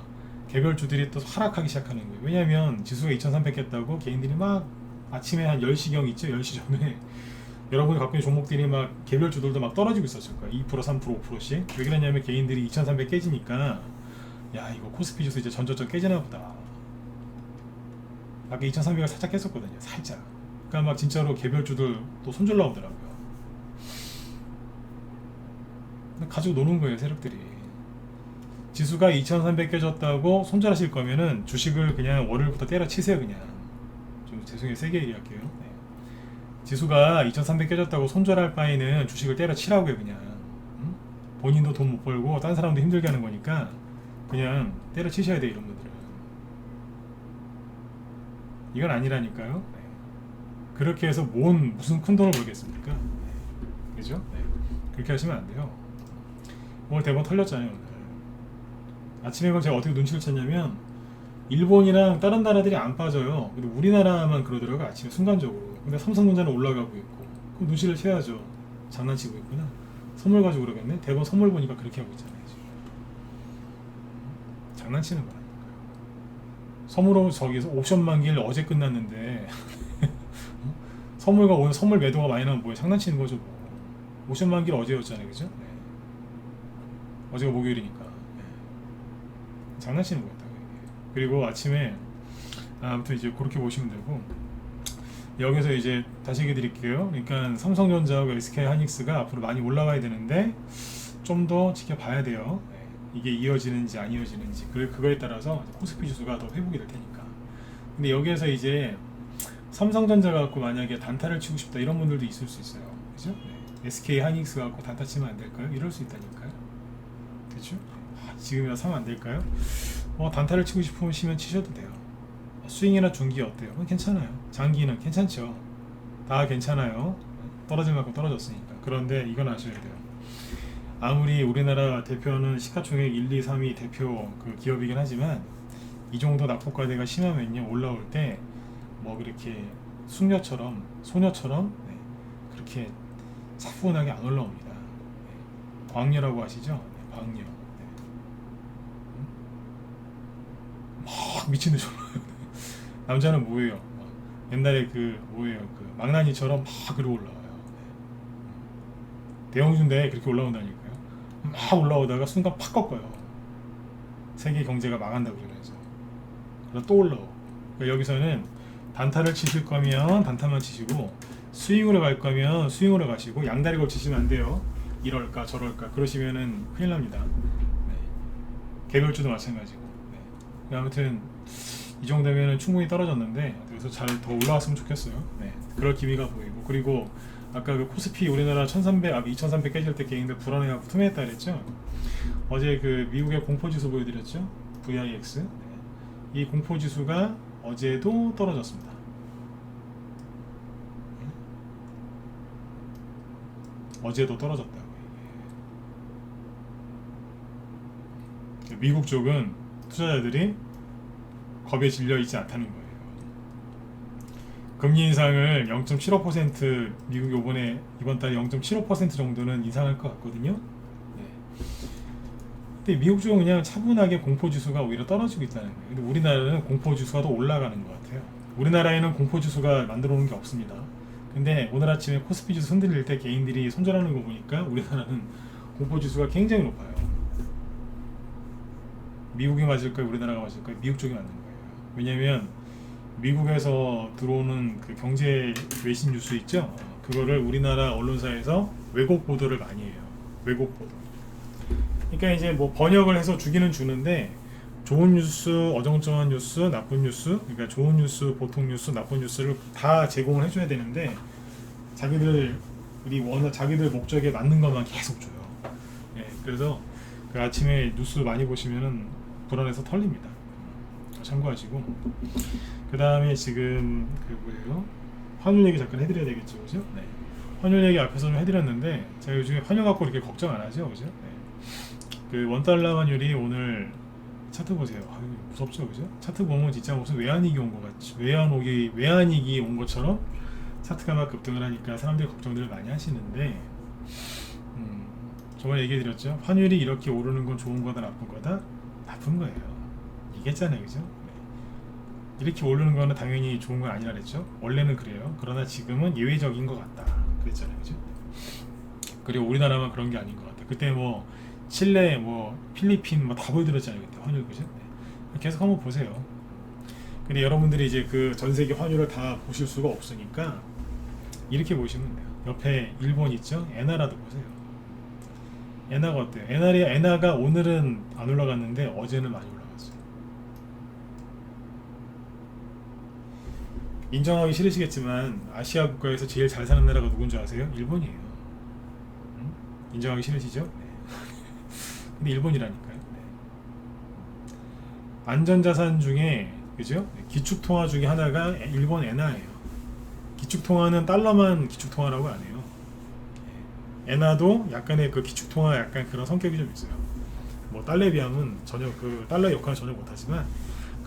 개별주들이 또 하락하기 시작하는 거예요. 왜냐면 지수가 2300 깼다고 개인들이 막 아침에 한 10시경 있죠, 10시 전에 여러분이 갖고 있는 종목들이 막 개별주들도 막 떨어지고 있었을 거예요. 2%, 3%, 5%씩. 왜 그러냐면 개인들이 2300 깨지니까, 야, 이거 코스피 지수 이제 전저점 깨지나 보다. 아까 2300을 살짝 깼었거든요, 살짝. 그러니까 막 진짜로 개별주들 또 손절 나오더라고요. 가지고 노는 거예요, 세력들이. 지수가 2300 깨졌다고 손절하실 거면은 주식을 그냥 월요일부터 때려치세요. 그냥 좀 죄송해요, 세게 얘기할게요. 네. 지수가 2300 깨졌다고 손절할 바에는 주식을 때려치라고요. 그냥 응? 본인도 돈 못 벌고 딴 사람도 힘들게 하는 거니까 그냥 때려치셔야 돼요, 이런 분들은. 이건 아니라니까요. 네. 그렇게 해서 무슨 큰 돈을 벌겠습니까? 네. 그죠? 네. 그렇게 하시면 안 돼요. 오늘 대본 털렸잖아요. 오늘 아침에 그걸 제가 어떻게 눈치를 챘냐면, 일본이랑 다른 나라들이 안 빠져요. 근데 우리나라만 그러더라고요, 아침에 순간적으로. 근데 삼성전자는 올라가고 있고. 그럼 눈치를 채야죠. 장난치고 있구나. 선물 가지고 그러겠네. 대본 선물 보니까 그렇게 하고 있잖아요 지금. 장난치는 거라니까요. 선물로 저기서 옵션 만기일 어제 끝났는데 선물과 오늘 선물 매도가 많이 나면 뭐예요? 장난치는 거죠 뭐. 옵션 만기일 어제였잖아요, 그죠? 네. 어제가 목요일이니까. 네. 장난치는 거였다고. 그리고 아침에 아무튼 이제 그렇게 보시면 되고, 여기서 이제 다시 얘기 드릴게요. 그러니까 삼성전자하고 SK하이닉스가 앞으로 많이 올라가야 되는데 좀 더 지켜봐야 돼요. 네. 이게 이어지는지 안 이어지는지. 그거에 따라서 코스피 지수가 더 회복이 될 테니까. 근데 여기에서 이제 삼성전자 갖고 만약에 단타를 치고 싶다 이런 분들도 있을 수 있어요, 그죠? 네. SK하이닉스 갖고 단타 치면 안 될까요? 이럴 수 있다니까요. 그렇죠? 지금이라 사면 안 될까요? 단타를 치고 싶으시면 치셔도 돼요. 스윙이나 중기 어때요? 괜찮아요. 장기는 괜찮죠. 다 괜찮아요. 떨어질 만큼 떨어졌으니까. 그런데 이건 아셔야 돼요. 아무리 우리나라 대표는 시가총액 1, 2, 3위 대표 그 기업이긴 하지만, 이 정도 낙폭과대가 심하면요, 올라올 때 뭐 그렇게 소녀처럼 네, 그렇게 차분하게 안 올라옵니다. 네. 광녀라고 아시죠? 네, 광녀. 네. 막 미친듯이 올라요. 남자는 뭐예요? 옛날에 그 뭐예요? 그 망나니처럼 막 그리고 올라와요. 대형주인데 그렇게 올라온다니까요. 막 올라오다가 순간 팍 꺾어요. 세계 경제가 망한다고 그러면서. 그래서 또 올라오고. 그러니까 여기서는 단타를 치실 거면 단타만 치시고 스윙으로 갈 거면 스윙으로 가시고 양다리 걸치시면 안 돼요. 이럴까 저럴까 그러시면은 큰일 납니다. 네. 개별주도 마찬가지고. 네. 아무튼 이 정도면은 충분히 떨어졌는데 그래서 잘 더 올라왔으면 좋겠어요. 네. 그럴 기미가 보이고 그리고 아까 그 코스피 우리나라 1300, 2300 깨질 때 개인들 불안해하고 투매했다 그랬죠. 어제 그 미국의 공포지수 보여드렸죠. VIX. 네. 이 공포지수가 어제도 떨어졌습니다. 어제도 떨어졌다고. 미국 쪽은 투자자들이 겁에 질려 있지 않다는 거예요. 금리 인상을 0.75% 미국이 이번 달에 0.75% 정도는 인상할 것 같거든요. 네. 근데 미국 쪽은 그냥 차분하게 공포지수가 오히려 떨어지고 있다는 거예요. 근데 우리나라는 공포지수가 더 올라가는 것 같아요. 우리나라에는 공포지수가 만들어 놓은 게 없습니다. 근데 오늘 아침에 코스피 지수 흔들릴 때 개인들이 손절하는 거 보니까 우리나라는 공포지수가 굉장히 높아요. 미국이 맞을까요? 우리나라가 맞을까요? 미국 쪽이 맞는 거예요. 왜냐면 미국에서 들어오는 그 경제 외신 뉴스 있죠? 그거를 우리나라 언론사에서 왜곡 보도를 많이 해요. 왜곡 보도. 그러니까 이제 뭐 번역을 해서 주기는 주는데 좋은 뉴스, 어정쩡한 뉴스, 나쁜 뉴스, 그러니까 좋은 뉴스, 보통 뉴스, 나쁜 뉴스를 다 제공을 해줘야 되는데 자기들 목적에 맞는 것만 계속 줘요. 예, 그래서 그 아침에 뉴스 많이 보시면은 불안해서 털립니다. 참고하시고 그 다음에 지금 그 뭐예요? 환율 얘기 잠깐 해드려야 되겠죠, 그죠? 네. 환율 얘기 앞에서 좀 해드렸는데 제가 요즘에 환율 갖고 이렇게 걱정 안 하죠, 그죠? 네. 그 원달러 환율이 오늘 차트 보세요. 아유, 무섭죠, 그죠? 차트 보면 진짜 무슨 외환위기 온 것 같이 외환위기 온 것처럼 차트가 막 급등을 하니까 사람들이 걱정들을 많이 하시는데 저번에 얘기해드렸죠. 환율이 이렇게 오르는 건 좋은 거다 나쁜 거다? 나쁜 거예요. 얘기했잖아요, 그죠? 네. 이렇게 오르는 거는 당연히 좋은 건 아니라 그랬죠. 원래는 그래요. 그러나 지금은 예외적인 것 같다 그랬잖아요, 그죠? 그리고 우리나라만 그런 게 아닌 것 같아. 그때 뭐 칠레, 뭐 필리핀 뭐 다 보여드렸잖아요, 그때 환율, 그죠? 네. 계속 한번 보세요. 근데 여러분들이 이제 그 전 세계 환율을 다 보실 수가 없으니까 이렇게 보시면 돼요. 옆에 일본 있죠? 엔화라도 보세요. 엔화가 어때요? 엔화가 오늘은 안 올라갔는데 어제는 많이 올라갔어요. 인정하기 싫으시겠지만 아시아 국가에서 제일 잘 사는 나라가 누군지 아세요? 일본이에요. 인정하기 싫으시죠? 네. 근데 일본이라니까요. 네. 안전자산 중에 그죠? 기축통화 중에 하나가 일본 엔화예요. 기축통화는 달러만 기축통화라고 안 해요. 엔화도 약간의 그 기축통화 약간 그런 성격이 좀 있어요. 뭐 달러에 비하면 전혀 그 달러 역할은 전혀 못하지만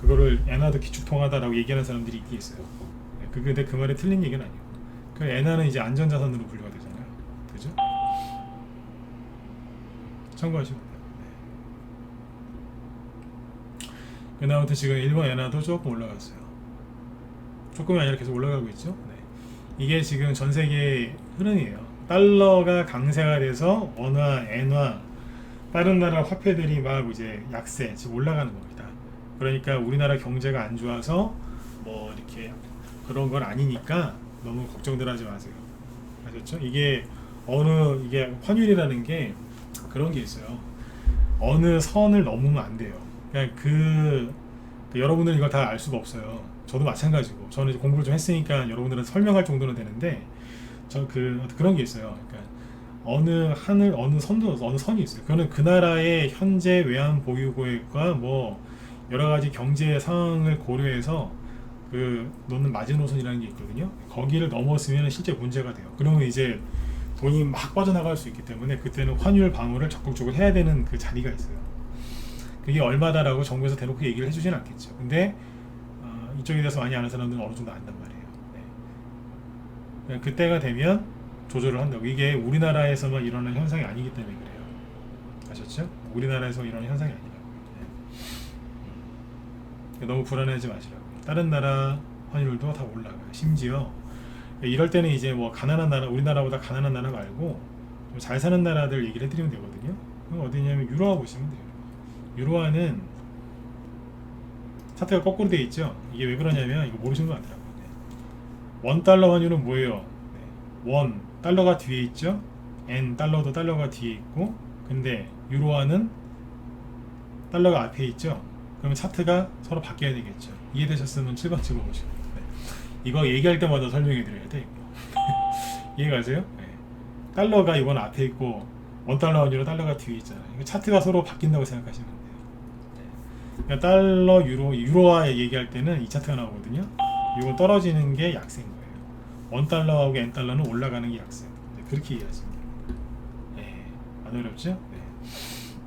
그거를 엔화도 기축통화다라고 얘기하는 사람들이 있긴 있어요. 근데 그 말이 틀린 얘기는 아니에요. 그 엔화는 이제 안전자산으로 분류가 되잖아요. 그죠? 참고하시면 돼요. 네. 아무튼 지금 일본 엔화도 조금 올라갔어요. 조금이 아니라 계속 올라가고 있죠. 네. 이게 지금 전 세계 흐름이에요. 달러가 강세가 돼서 원화, 엔화, 다른 나라 화폐들이 막 이제 약세, 지금 올라가는 겁니다. 그러니까 우리나라 경제가 안 좋아서 뭐 이렇게 그런 건 아니니까 너무 걱정들 하지 마세요. 아셨죠? 이게 환율이라는 게 그런 게 있어요. 어느 선을 넘으면 안 돼요. 그냥 여러분들은 이걸 다 알 수가 없어요. 저도 마찬가지고 저는 이제 공부를 좀 했으니까 여러분들은 설명할 정도는 되는데 그런 게 있어요. 그러니까 어느 선이 있어요. 그거는 그 나라의 현재 외환 보유고액과 뭐 여러 가지 경제 상황을 고려해서 놓는 마지노선이라는 게 있거든요. 거기를 넘었으면 실제 문제가 돼요. 그러면 이제 돈이 막 빠져나갈 수 있기 때문에 그때는 환율 방어를 적극적으로 해야 되는 그 자리가 있어요. 그게 얼마다라고 정부에서 대놓고 얘기를 해주진 않겠죠. 근데 이쪽에 대해서 많이 아는 사람들은 어느 정도 안단 말이에요. 네. 그때가 되면 조절을 한다고. 이게 우리나라에서만 일어나는 현상이 아니기 때문에 그래요. 아셨죠? 우리나라에서 일어나는 현상이 아니라고. 네. 너무 불안해하지 마시라고. 다른 나라 환율도 다 올라가요. 심지어 이럴 때는 이제 뭐 가난한 나라, 우리나라보다 가난한 나라 말고 좀 잘 사는 나라들 얘기를 해드리면 되거든요. 그럼 어디냐면 유로화 보시면 돼요. 유로화는 차트가 거꾸로 되어 있죠. 이게 왜 그러냐면 이거 모르시는 분 많더라고요. 원 달러 환율은 뭐예요? 원 달러가 뒤에 있죠. N 달러도 달러가 뒤에 있고, 근데 유로화는 달러가 앞에 있죠. 그러면 차트가 서로 바뀌어야 되겠죠. 이해되셨으면 7번 찍어보시고. 이거 얘기할 때마다 설명해 드려야 돼. 이해가세요? 네. 달러가 이건 앞에 있고 원 달러 환율은 달러가 뒤에 있잖아요. 이거 차트가 서로 바뀐다고 생각하시면 돼요. 그러니까 달러, 유로화 얘기할 때는 이 차트가 나오거든요. 이거 떨어지는 게 약세인 거예요. 원 달러하고 N 달러는 올라가는 게 약세. 네, 그렇게 이해하시면 돼요. 네, 안 어렵죠?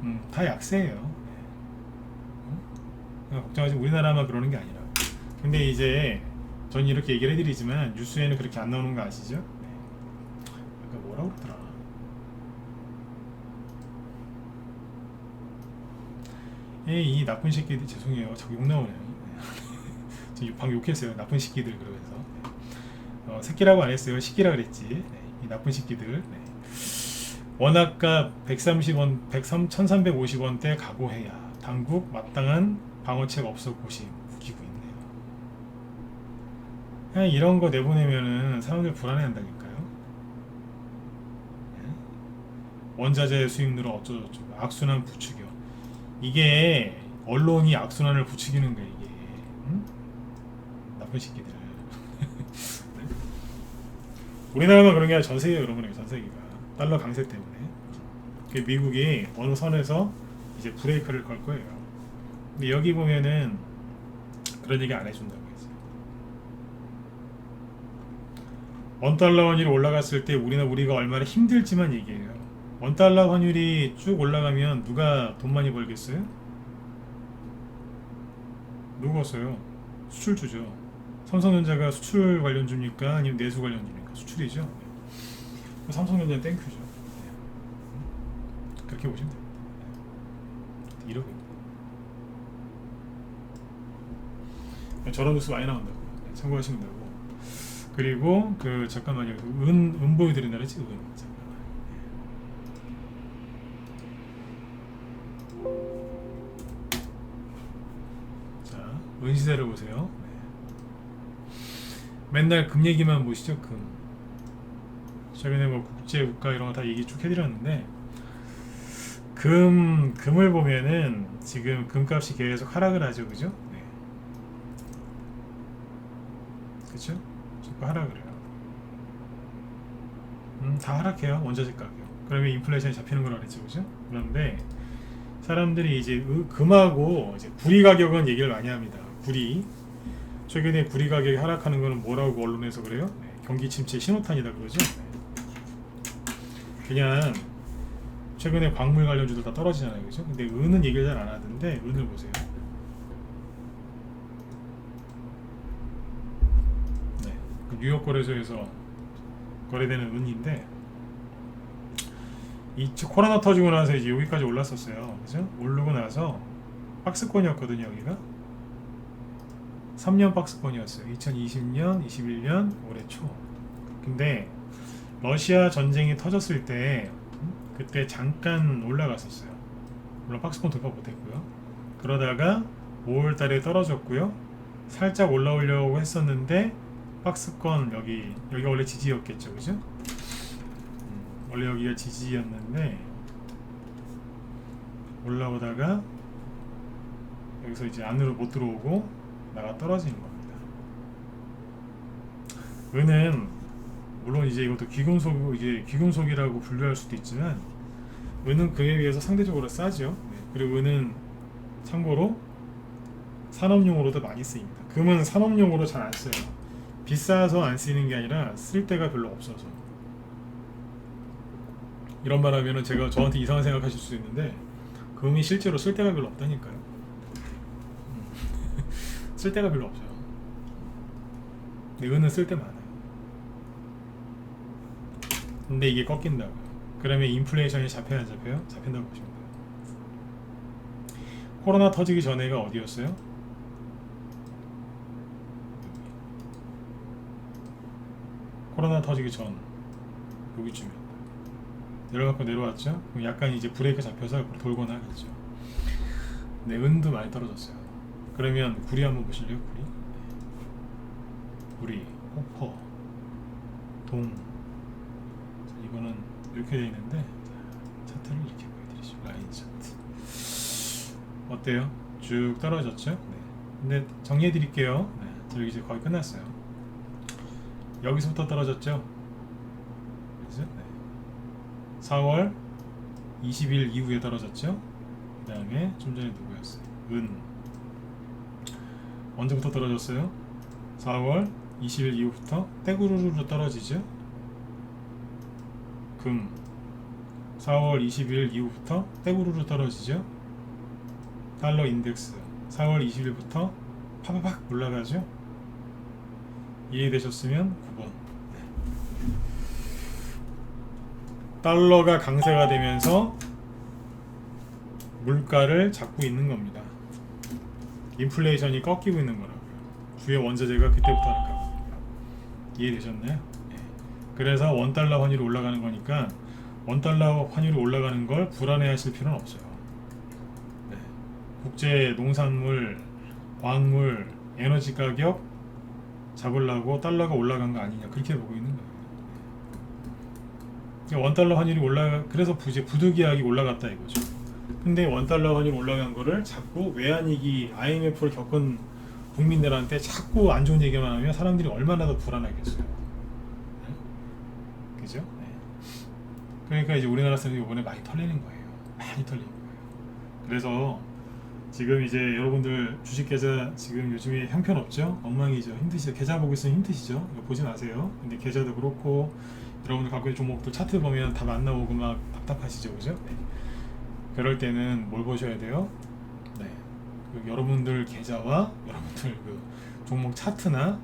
네. 다 약세예요. 네. 걱정하지, 우리나라만 그러는 게 아니라. 근데 이제 전 이렇게 얘기를 해드리지만 뉴스에는 그렇게 안 나오는 거 아시죠? 네. 아까 뭐라고 그러더라. 이 나쁜 새끼들, 죄송해요. 자꾸 욕 나오네요. 저 방금 욕했어요. 나쁜 새끼들 그러면서. 새끼라고 안 했어요. 새끼라 그랬지. 네. 이 나쁜 새끼들. 네. 원화값 130원, 1350원대 각오해야 당국 마땅한 방어책 없어 고심. 웃기고 있네요. 그냥 이런 거 내보내면은 사람들 불안해한다니까요. 네. 원자재 수입 늘어 어쩌고저쩌고 악순환 부추겨. 이게 언론이 악순환을 부추기는 거야 이게. 응? 나쁜 새끼들. 네? 우리나라만 그런 게 아니라 전 세계가 그런 거예요. 전 세계가 달러 강세 때문에. 미국이 어느 선에서 이제 브레이크를 걸 거예요. 근데 여기 보면은 그런 얘기 안 해준다고 했어요. 원달러 환율이 올라갔을 때 우리가 얼마나 힘들지만 얘기해요. 원달러 환율이 쭉 올라가면 누가 돈 많이 벌겠어요? 누구겠어요? 수출주죠. 삼성전자가 수출 관련주입니까? 아니면 내수 관련주입니까? 수출이죠. 삼성전자는 땡큐죠. 그렇게 보시면 됩니다. 이러고 저런 뉴스 많이 나온다고. 참고하시면 되고. 그리고 잠깐만요. 은 보여드린다 그랬지? 은. 은시세를 보세요. 맨날 금 얘기만 보시죠. 금. 최근에 뭐 국제 국가 이런 거 다 얘기 쭉 해드렸는데 금을 보면은 지금 금값이 계속 하락을 하죠, 그죠? 네. 그죠? 자꾸 하락을 해요. 다 하락해요. 원자재 가격. 그러면 인플레이션이 잡히는 거라 그랬죠, 그죠? 그런데 사람들이 이제 금하고 이제 구리 가격은 얘기를 많이 합니다. 구리. 최근에 구리 가격이 하락하는 거는 뭐라고 언론에서 그래요? 네, 경기 침체 신호탄이다 그러죠. 네. 그냥 최근에 광물 관련주도 다 떨어지잖아요, 그죠? 근데 은은 얘기를 잘 안 하던데 은을 보세요. 네, 그 뉴욕 거래소에서 거래되는 은인데 이 코로나 터지고 나서 이제 여기까지 올랐었어요, 그죠? 오르고 나서 박스권이었거든요, 여기가. 3년 박스권이었어요. 2020년, 21년, 올해 초. 근데 러시아 전쟁이 터졌을 때 그때 잠깐 올라갔었어요. 물론 박스권 돌파 못했고요. 그러다가 5월달에 떨어졌고요. 살짝 올라오려고 했었는데 박스권 여기가 원래 지지였겠죠, 그죠? 원래 여기가 지지였는데 올라오다가 여기서 이제 안으로 못 들어오고 나가 떨어지는 겁니다. 은은 물론 이제 이것도 귀금속이라고 분류할 수도 있지만 은은 그에 비해서 상대적으로 싸죠. 네. 그리고 은은 참고로 산업용으로도 많이 쓰입니다. 금은 산업용으로 잘 안 써요. 비싸서 안 쓰이는 게 아니라 쓸 데가 별로 없어서. 이런 말 하면은 저한테 이상한 생각하실 수 있는데 금이 실제로 쓸 데가 별로 없다니까요. 쓸 데가 별로 없어요. 근데 은은 쓸 데 많아요. 근데 이게 꺾인다고요. 그러면 인플레이션이 잡혀야 안 잡혀요? 잡힌다고 보시면 돼요. 코로나 터지기 전에가 어디였어요? 코로나 터지기 전 여기쯤이었다. 내려가고 내려왔죠. 그럼 약간 이제 브레이크 잡혀서 앞으로 돌거나 하겠죠. 네, 은도 많이 떨어졌어요. 그러면 구리 한번 보실래요? 구리, 호퍼, 동. 자, 이거는 이렇게 돼 있는데 차트를 이렇게 보여드리죠. 라인 차트. 어때요? 쭉 떨어졌죠? 네. 근데 정리해 드릴게요. 네, 저기 이제 거의 끝났어요. 여기서부터 떨어졌죠? 그죠? 네. 4월 20일 이후에 떨어졌죠? 그 다음에 좀 전에 누구였어요? 은. 언제부터 떨어졌어요? 4월 20일 이후부터 떼구르르 떨어지죠? 금. 4월 20일 이후부터 떼구르르 떨어지죠? 달러 인덱스. 4월 20일부터 파바박 올라가죠? 이해되셨으면 9번. 달러가 강세가 되면서 물가를 잡고 있는 겁니다. 인플레이션이 꺾이고 있는 거라고요. 주요 원자재가 그때부터 하락하거든요. 이해되셨나요? 네. 그래서 원달러 환율이 올라가는 거니까 원달러 환율이 올라가는 걸 불안해하실 필요는 없어요. 네. 국제 농산물, 광물, 에너지 가격 잡으려고 달러가 올라간 거 아니냐 그렇게 보고 있는 거예요. 원달러 환율이 그래서 이제 부득이하게 올라갔다 이거죠. 근데 원달러 환율 올라간 거를 자꾸 외환위기 IMF를 겪은 국민들한테 자꾸 안 좋은 얘기만 하면 사람들이 얼마나 더 불안하겠어요. 네? 그죠? 네. 그러니까 이제 우리나라 사람들이 이번에 많이 털리는 거예요. 많이 털리는 거예요. 그래서 지금 이제 여러분들 주식 계좌 지금 요즘에 형편없죠? 엉망이죠. 힘드시죠? 계좌 보고 있으면 힘드시죠? 이거 보지 마세요. 근데 계좌도 그렇고 여러분들 갖고 있는 종목들 차트 보면 답 안 나오고 막 답답하시죠? 그죠? 네. 그럴 때는 뭘 보셔야 돼요? 네. 그 여러분들 계좌와 여러분들 그 종목 차트나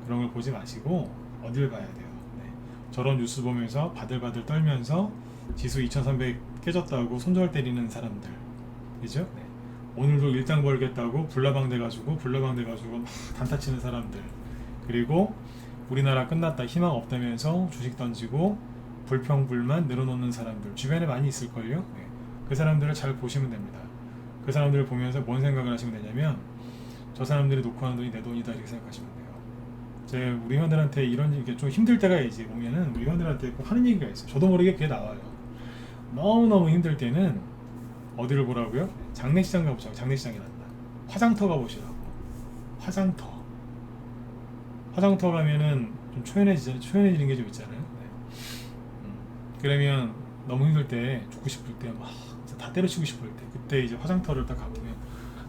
그런 걸 보지 마시고 어딜 봐야 돼요? 네. 저런 뉴스 보면서 바들바들 떨면서 지수 2300 깨졌다고 손절 때리는 사람들. 그죠? 네. 오늘도 일당 벌겠다고 불나방 돼가지고 막 단타 치는 사람들. 그리고 우리나라 끝났다 희망 없다면서 주식 던지고 불평불만 늘어놓는 사람들 주변에 많이 있을걸요. 네. 그 사람들을 잘 보시면 됩니다. 그 사람들을 보면서 뭔 생각을 하시면 되냐면 저 사람들이 놓고 하는 돈이 내 돈이다 이렇게 생각하시면 돼요. 우리 회원들한테 이런 게 좀 힘들 때가 이제 보면은 우리 회원들한테 꼭 하는 얘기가 있어요. 저도 모르게 그게 나와요. 너무너무 힘들 때는 어디를 보라고요? 장례시장 가보자고. 장례시장이 난다. 화장터 가보시라고. 화장터 가면은 좀 초연해지는 게 좀 있잖아요. 네. 그러면 너무 힘들 때 죽고 싶을 때 막 다 때려치고 싶을 때 그때 이제 화장터를 딱 가보면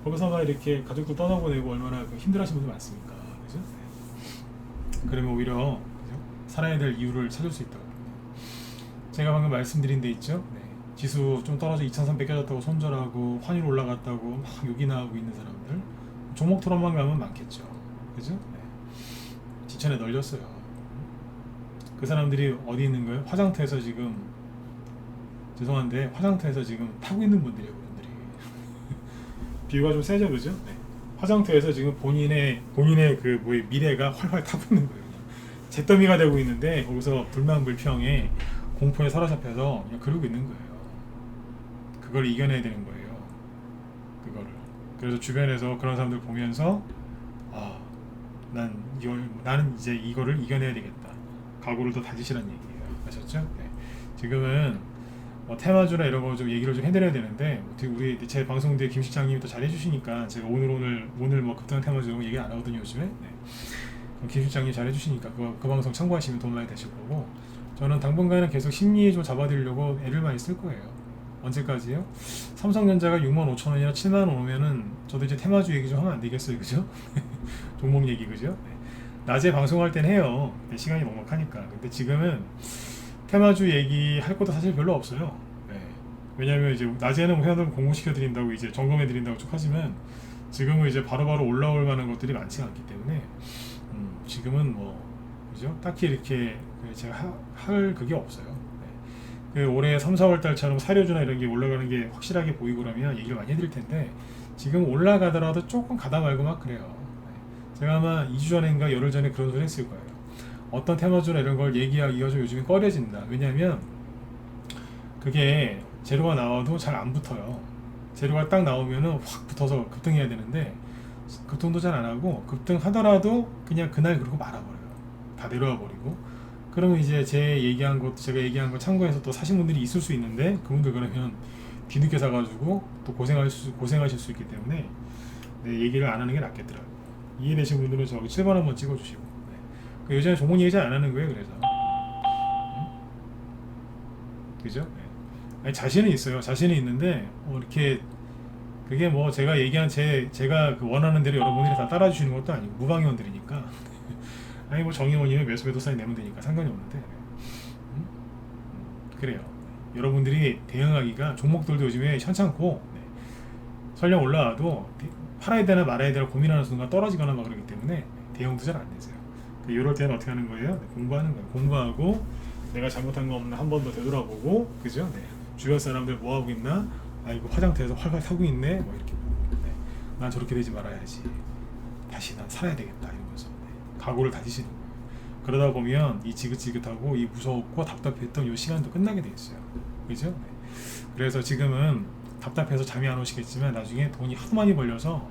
거기서가 이렇게 가족도 떠나보내고 얼마나 힘들어하시는 분들 많습니까? 그죠? 네. 그러면 오히려 그죠? 살아야 될 이유를 찾을 수 있다고. 제가 방금 말씀드린 데 있죠? 네. 지수 좀 떨어져 2300 깨졌다고 손절하고 환율 올라갔다고 막 욕이나 하고 있는 사람들 종목 토론만 가면 많겠죠. 그죠? 네. 지천에 널렸어요. 그 사람들이 어디 있는 거예요? 화장터에서 지금 죄송한데 화장터에서 지금 타고 있는 분들이에요. 그분들이 비유가 좀 세죠, 그죠? 네. 화장터에서 지금 본인의 그 미래가 활활 타고 있는 거예요. 잿더미가 되고 있는데 거기서 불만불평에 공포에 사로잡혀서 그냥 그러고 있는 거예요. 그걸 이겨내야 되는 거예요. 그거를. 그래서 주변에서 그런 사람들 보면서 나는 이제 이거를 이겨내야 되겠다. 각오를 더 다지시라는 얘기예요. 아셨죠? 네. 지금은 테마주나 이런 거 좀 얘기를 좀 해드려야 되는데 우리 제 방송 뒤에 김 실장님이 또 잘해주시니까 제가 오늘 뭐 급등한 테마주 이런 거 얘기 안 하거든요 요즘에. 네. 김 실장님이 잘해주시니까 그 방송 참고하시면 돈 많이 되실 거고 저는 당분간은 계속 심리에 좀 잡아드리려고 애를 많이 쓸 거예요. 언제까지요? 삼성전자가 65,000원이나 7만원 오면은 저도 이제 테마주 얘기 좀 하면 안 되겠어요, 그죠? 종목 얘기, 그죠? 네. 낮에 방송할 땐 해요. 시간이 넉넉하니까. 근데 지금은 테마주 얘기할 것도 사실 별로 없어요. 네. 왜냐면 이제 낮에는 회원들 공부시켜드린다고 이제 점검해드린다고 쭉 하지만 지금은 이제 바로바로 올라올 만한 것들이 많지가 않기 때문에 지금은 뭐 그죠? 딱히 이렇게 제가 할 그게 없어요. 네. 그 올해 3, 4월 달처럼 사료주나 이런 게 올라가는 게 확실하게 보이고 그러면 얘기를 많이 해드릴 텐데 지금 올라가더라도 조금 가다 말고 막 그래요. 네. 제가 아마 2주 전인가 열흘 전에 그런 소리 했을 거예요. 어떤 테마주나 이런 걸 얘기하기가 좀 요즘에 꺼려진다. 왜냐하면 그게 재료가 나와도 잘 안 붙어요. 재료가 딱 나오면은 확 붙어서 급등해야 되는데 급등도 잘 안 하고, 급등하더라도 그냥 그날 그러고 말아버려요. 다 내려와 버리고. 그러면 이제 제가 얘기한 거 참고해서 또 사신 분들이 있을 수 있는데, 그분들 그러면 뒤늦게 사가지고 또 고생하실 수 있기 때문에 얘기를 안 하는 게 낫겠더라고요. 이해되신 분들은 저기 7번 한번 찍어주시고. 요즘에 종목 얘기 잘 안 하는 거예요. 그래서 그죠? 아니, 자신은 있어요. 자신은 있는데 이렇게 그게 뭐 제가 얘기한 제가 그 원하는 대로 여러분들이 다 따라주시는 것도 아니고 무방위원들이니까 아니 뭐 정의원이면 매수 사인 내면 되니까 상관이 없는데 그래요. 여러분들이 대응하기가 종목들도 요즘에 현찮고 설령 올라와도 팔아야 되나 말아야 되나 고민하는 순간 떨어지거나 막 그러기 때문에 대응도 잘 안 되세요. 이럴 때는 어떻게 하는 거예요? 공부하는 거예요. 공부하고 내가 잘못한 거 없나 한 번 더 되돌아보고, 그죠? 주변 사람들 뭐 하고 있나? 아 이거 화장터에서 활활 타고 있네. 뭐 이렇게 보고, 난 저렇게 되지 말아야지. 다시 난 살아야 되겠다 이러면서 각오를 다지시는 거예요. 그러다 보면 이 지긋지긋하고 이 무서웠고 답답했던 이 시간도 끝나게 돼 있어요. 그죠? 그래서 지금은 답답해서 잠이 안 오시겠지만 나중에 돈이 하도 많이 벌려서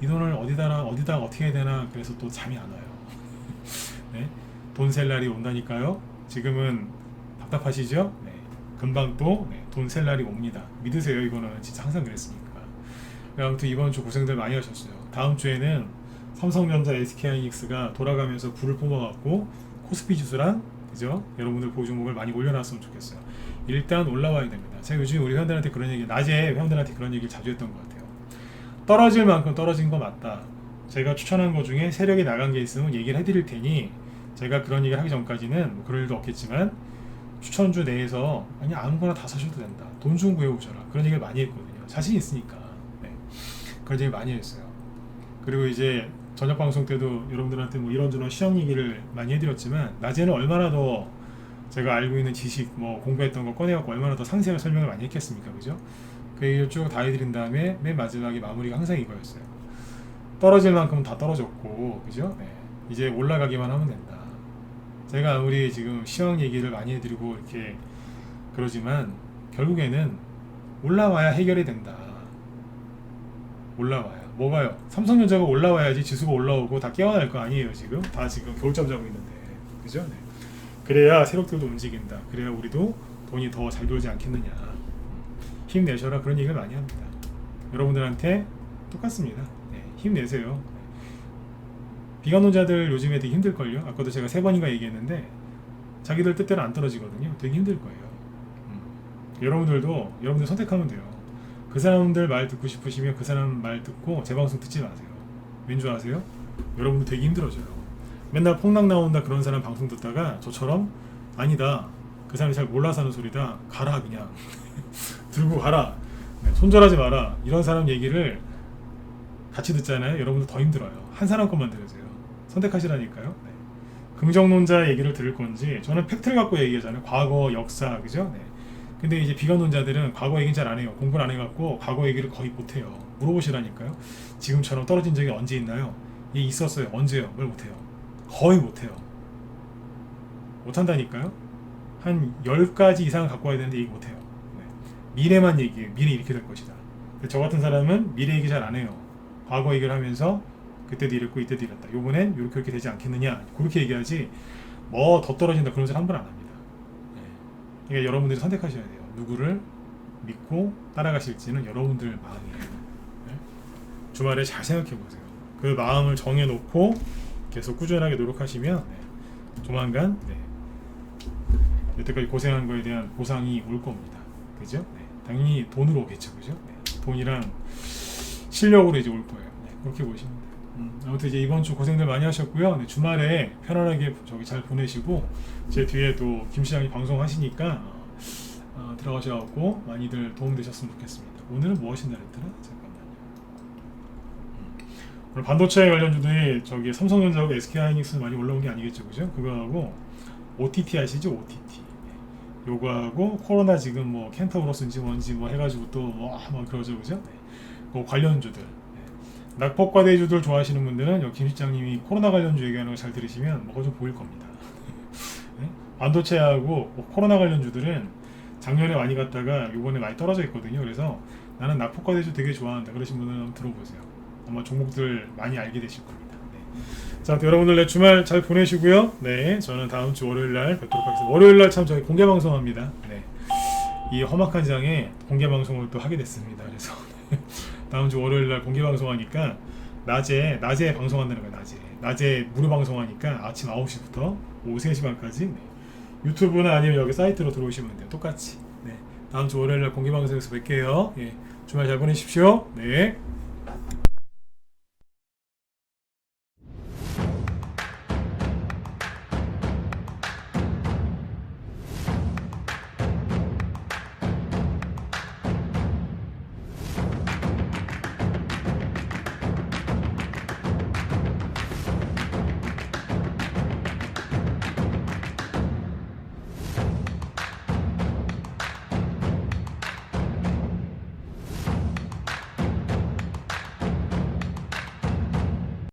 이 돈을 어디다 어떻게 해야 되나 그래서 또 잠이 안 와요. 돈 셀 날이 온다니까요. 지금은 답답하시죠? 금방 또 돈 셀 날이 옵니다. 믿으세요. 이거는 진짜 항상 그랬으니까. 아무튼 이번 주 고생들 많이 하셨어요. 다음 주에는 삼성전자, SK하이닉스가 돌아가면서 불을 뿜어갖고 코스피 지수랑, 그죠? 여러분들 보조목을 많이 올려놨으면 좋겠어요. 일단 올라와야 됩니다. 제가 요즘에 우리 회원들한테 그런 얘기, 낮에 회원들한테 그런 얘기를 자주 했던 것 같아요. 떨어질 만큼 떨어진 거 맞다. 제가 추천한 거 중에 세력이 나간 게 있으면 얘기를 해드릴 테니, 제가 그런 얘기를 하기 전까지는 뭐 그럴 일도 없겠지만 추천주 내에서 아니 아무거나 다 사셔도 된다. 돈 좀 구해오셔라. 그런 얘기를 많이 했거든요. 자신 있으니까. 그런 얘기 많이 했어요. 그리고 이제 저녁 방송 때도 여러분들한테 뭐 이런저런 시험 얘기를 많이 해드렸지만, 낮에는 얼마나 더 제가 알고 있는 지식, 뭐 공부했던 거 꺼내갖고 얼마나 더 상세하게 설명을 많이 했겠습니까, 그죠? 그 얘기를 쭉 다 해드린 다음에 맨 마지막에 마무리가 항상 이거였어요. 떨어질 만큼은 다 떨어졌고, 그죠? 이제 올라가기만 하면 된다. 제가 아무리 지금 시황 얘기를 많이 해드리고 이렇게 그러지만 결국에는 올라와야 해결이 된다. 올라와요. 뭐가요? 삼성전자가 올라와야지 지수가 올라오고 다 깨어날 거 아니에요. 지금 다 지금 겨울잠 자고 있는데, 그죠? 그래야 세력들도 움직인다. 그래야 우리도 돈이 더 잘 돌지 않겠느냐. 힘내셔라. 그런 얘기를 많이 합니다. 여러분들한테 똑같습니다. 힘내세요. 비관론자들 요즘에 되게 힘들걸요. 아까도 제가 3번인가 얘기했는데 자기들 뜻대로 안 떨어지거든요. 되게 힘들 거예요. 여러분들 선택하면 돼요. 그 사람들 말 듣고 싶으시면 그 사람 말 듣고 제 방송 듣지 마세요. 왠 줄 아세요? 여러분들 되게 힘들어져요. 맨날 폭락 나온다 그런 사람 방송 듣다가 저처럼 아니다, 그 사람이 잘 몰라서 하는 소리다, 가라 그냥 들고 가라, 손절하지 마라, 이런 사람 얘기를 같이 듣잖아요. 여러분들 더 힘들어요. 한 사람 것만 들으세요. 선택하시라니까요. 긍정론자 얘기를 들을 건지, 저는 팩트를 갖고 얘기하잖아요. 과거, 역사, 그죠? 근데 이제 비관론자들은 과거 얘기는 잘 안 해요. 공부를 안 해갖고 과거 얘기를 거의 못 해요. 물어보시라니까요. 지금처럼 떨어진 적이 언제 있나요? 예, 있었어요. 언제요? 뭘 못해요? 거의 못해요. 못한다니까요. 한 10가지 이상을 갖고 와야 되는데 얘기 못해요. 미래만 얘기해요. 미래 이렇게 될 것이다. 저 같은 사람은 미래 얘기 잘 안 해요. 과거 얘기를 하면서 그때도 이랬고 이때도 이랬다, 요번엔 이렇게 되지 않겠느냐, 그렇게 얘기하지 뭐 더 떨어진다 그런 소리 함부로 안 합니다. 그러니까 여러분들이 선택하셔야 돼요. 누구를 믿고 따라가실지는 여러분들 마음이에요. 주말에 잘 생각해 보세요. 그 마음을 정해놓고 계속 꾸준하게 노력하시면 조만간 여태까지 고생한 거에 대한 보상이 올 겁니다. 그죠? 당연히 돈으로 오겠죠. 그죠? 돈이랑 실력으로 이제 올 거예요. 그렇게 보시면 돼요. 아무튼 이제 이번 주 고생들 많이 하셨고요. 주말에 편안하게 저기 잘 보내시고, 제 뒤에 또 김 시장이 방송하시니까 들어가셔갖고 많이들 도움되셨으면 좋겠습니다. 오늘은 무엇이 날했더라? 잠깐만요. 오늘 반도체 관련주들이 저기 삼성전자하고 SK하이닉스 많이 올라온 게 아니겠죠, 그죠? 그거하고 OTT 아시죠? OTT. 요거하고 코로나 지금 뭐 켄타우로스인지 뭔지 뭐 해가지고 또 뭐 그러죠, 그죠? 그 관련주들. 낙폭과대주들 좋아하시는 분들은 여기 김 실장님이 코로나 관련주 얘기하는 거 잘 들으시면 뭐가 좀 보일 겁니다. 반도체하고 뭐 코로나 관련주들은 작년에 많이 갔다가 이번에 많이 떨어져 있거든요. 그래서 나는 낙폭과대주 되게 좋아한다 그러신 분은 한번 들어보세요. 아마 종목들 많이 알게 되실 겁니다. 네. 자, 여러분들 네, 주말 잘 보내시고요. 네, 저는 다음 주 월요일 날 뵙도록 하겠습니다. 월요일 날 참 저희 공개 방송합니다. 네. 이 험악한 장에 공개 방송을 또 하게 됐습니다. 그래서 다음 주 월요일 날 공개 방송하니까 낮에 방송한다는 거예요. 낮에 무료 방송하니까 아침 9시부터 오후 3시 반까지 네. 유튜브나 아니면 여기 사이트로 들어오시면 돼요. 똑같이. 네. 다음 주 월요일 날 공개 방송에서 뵐게요. 예. 주말 잘 보내십시오. 네.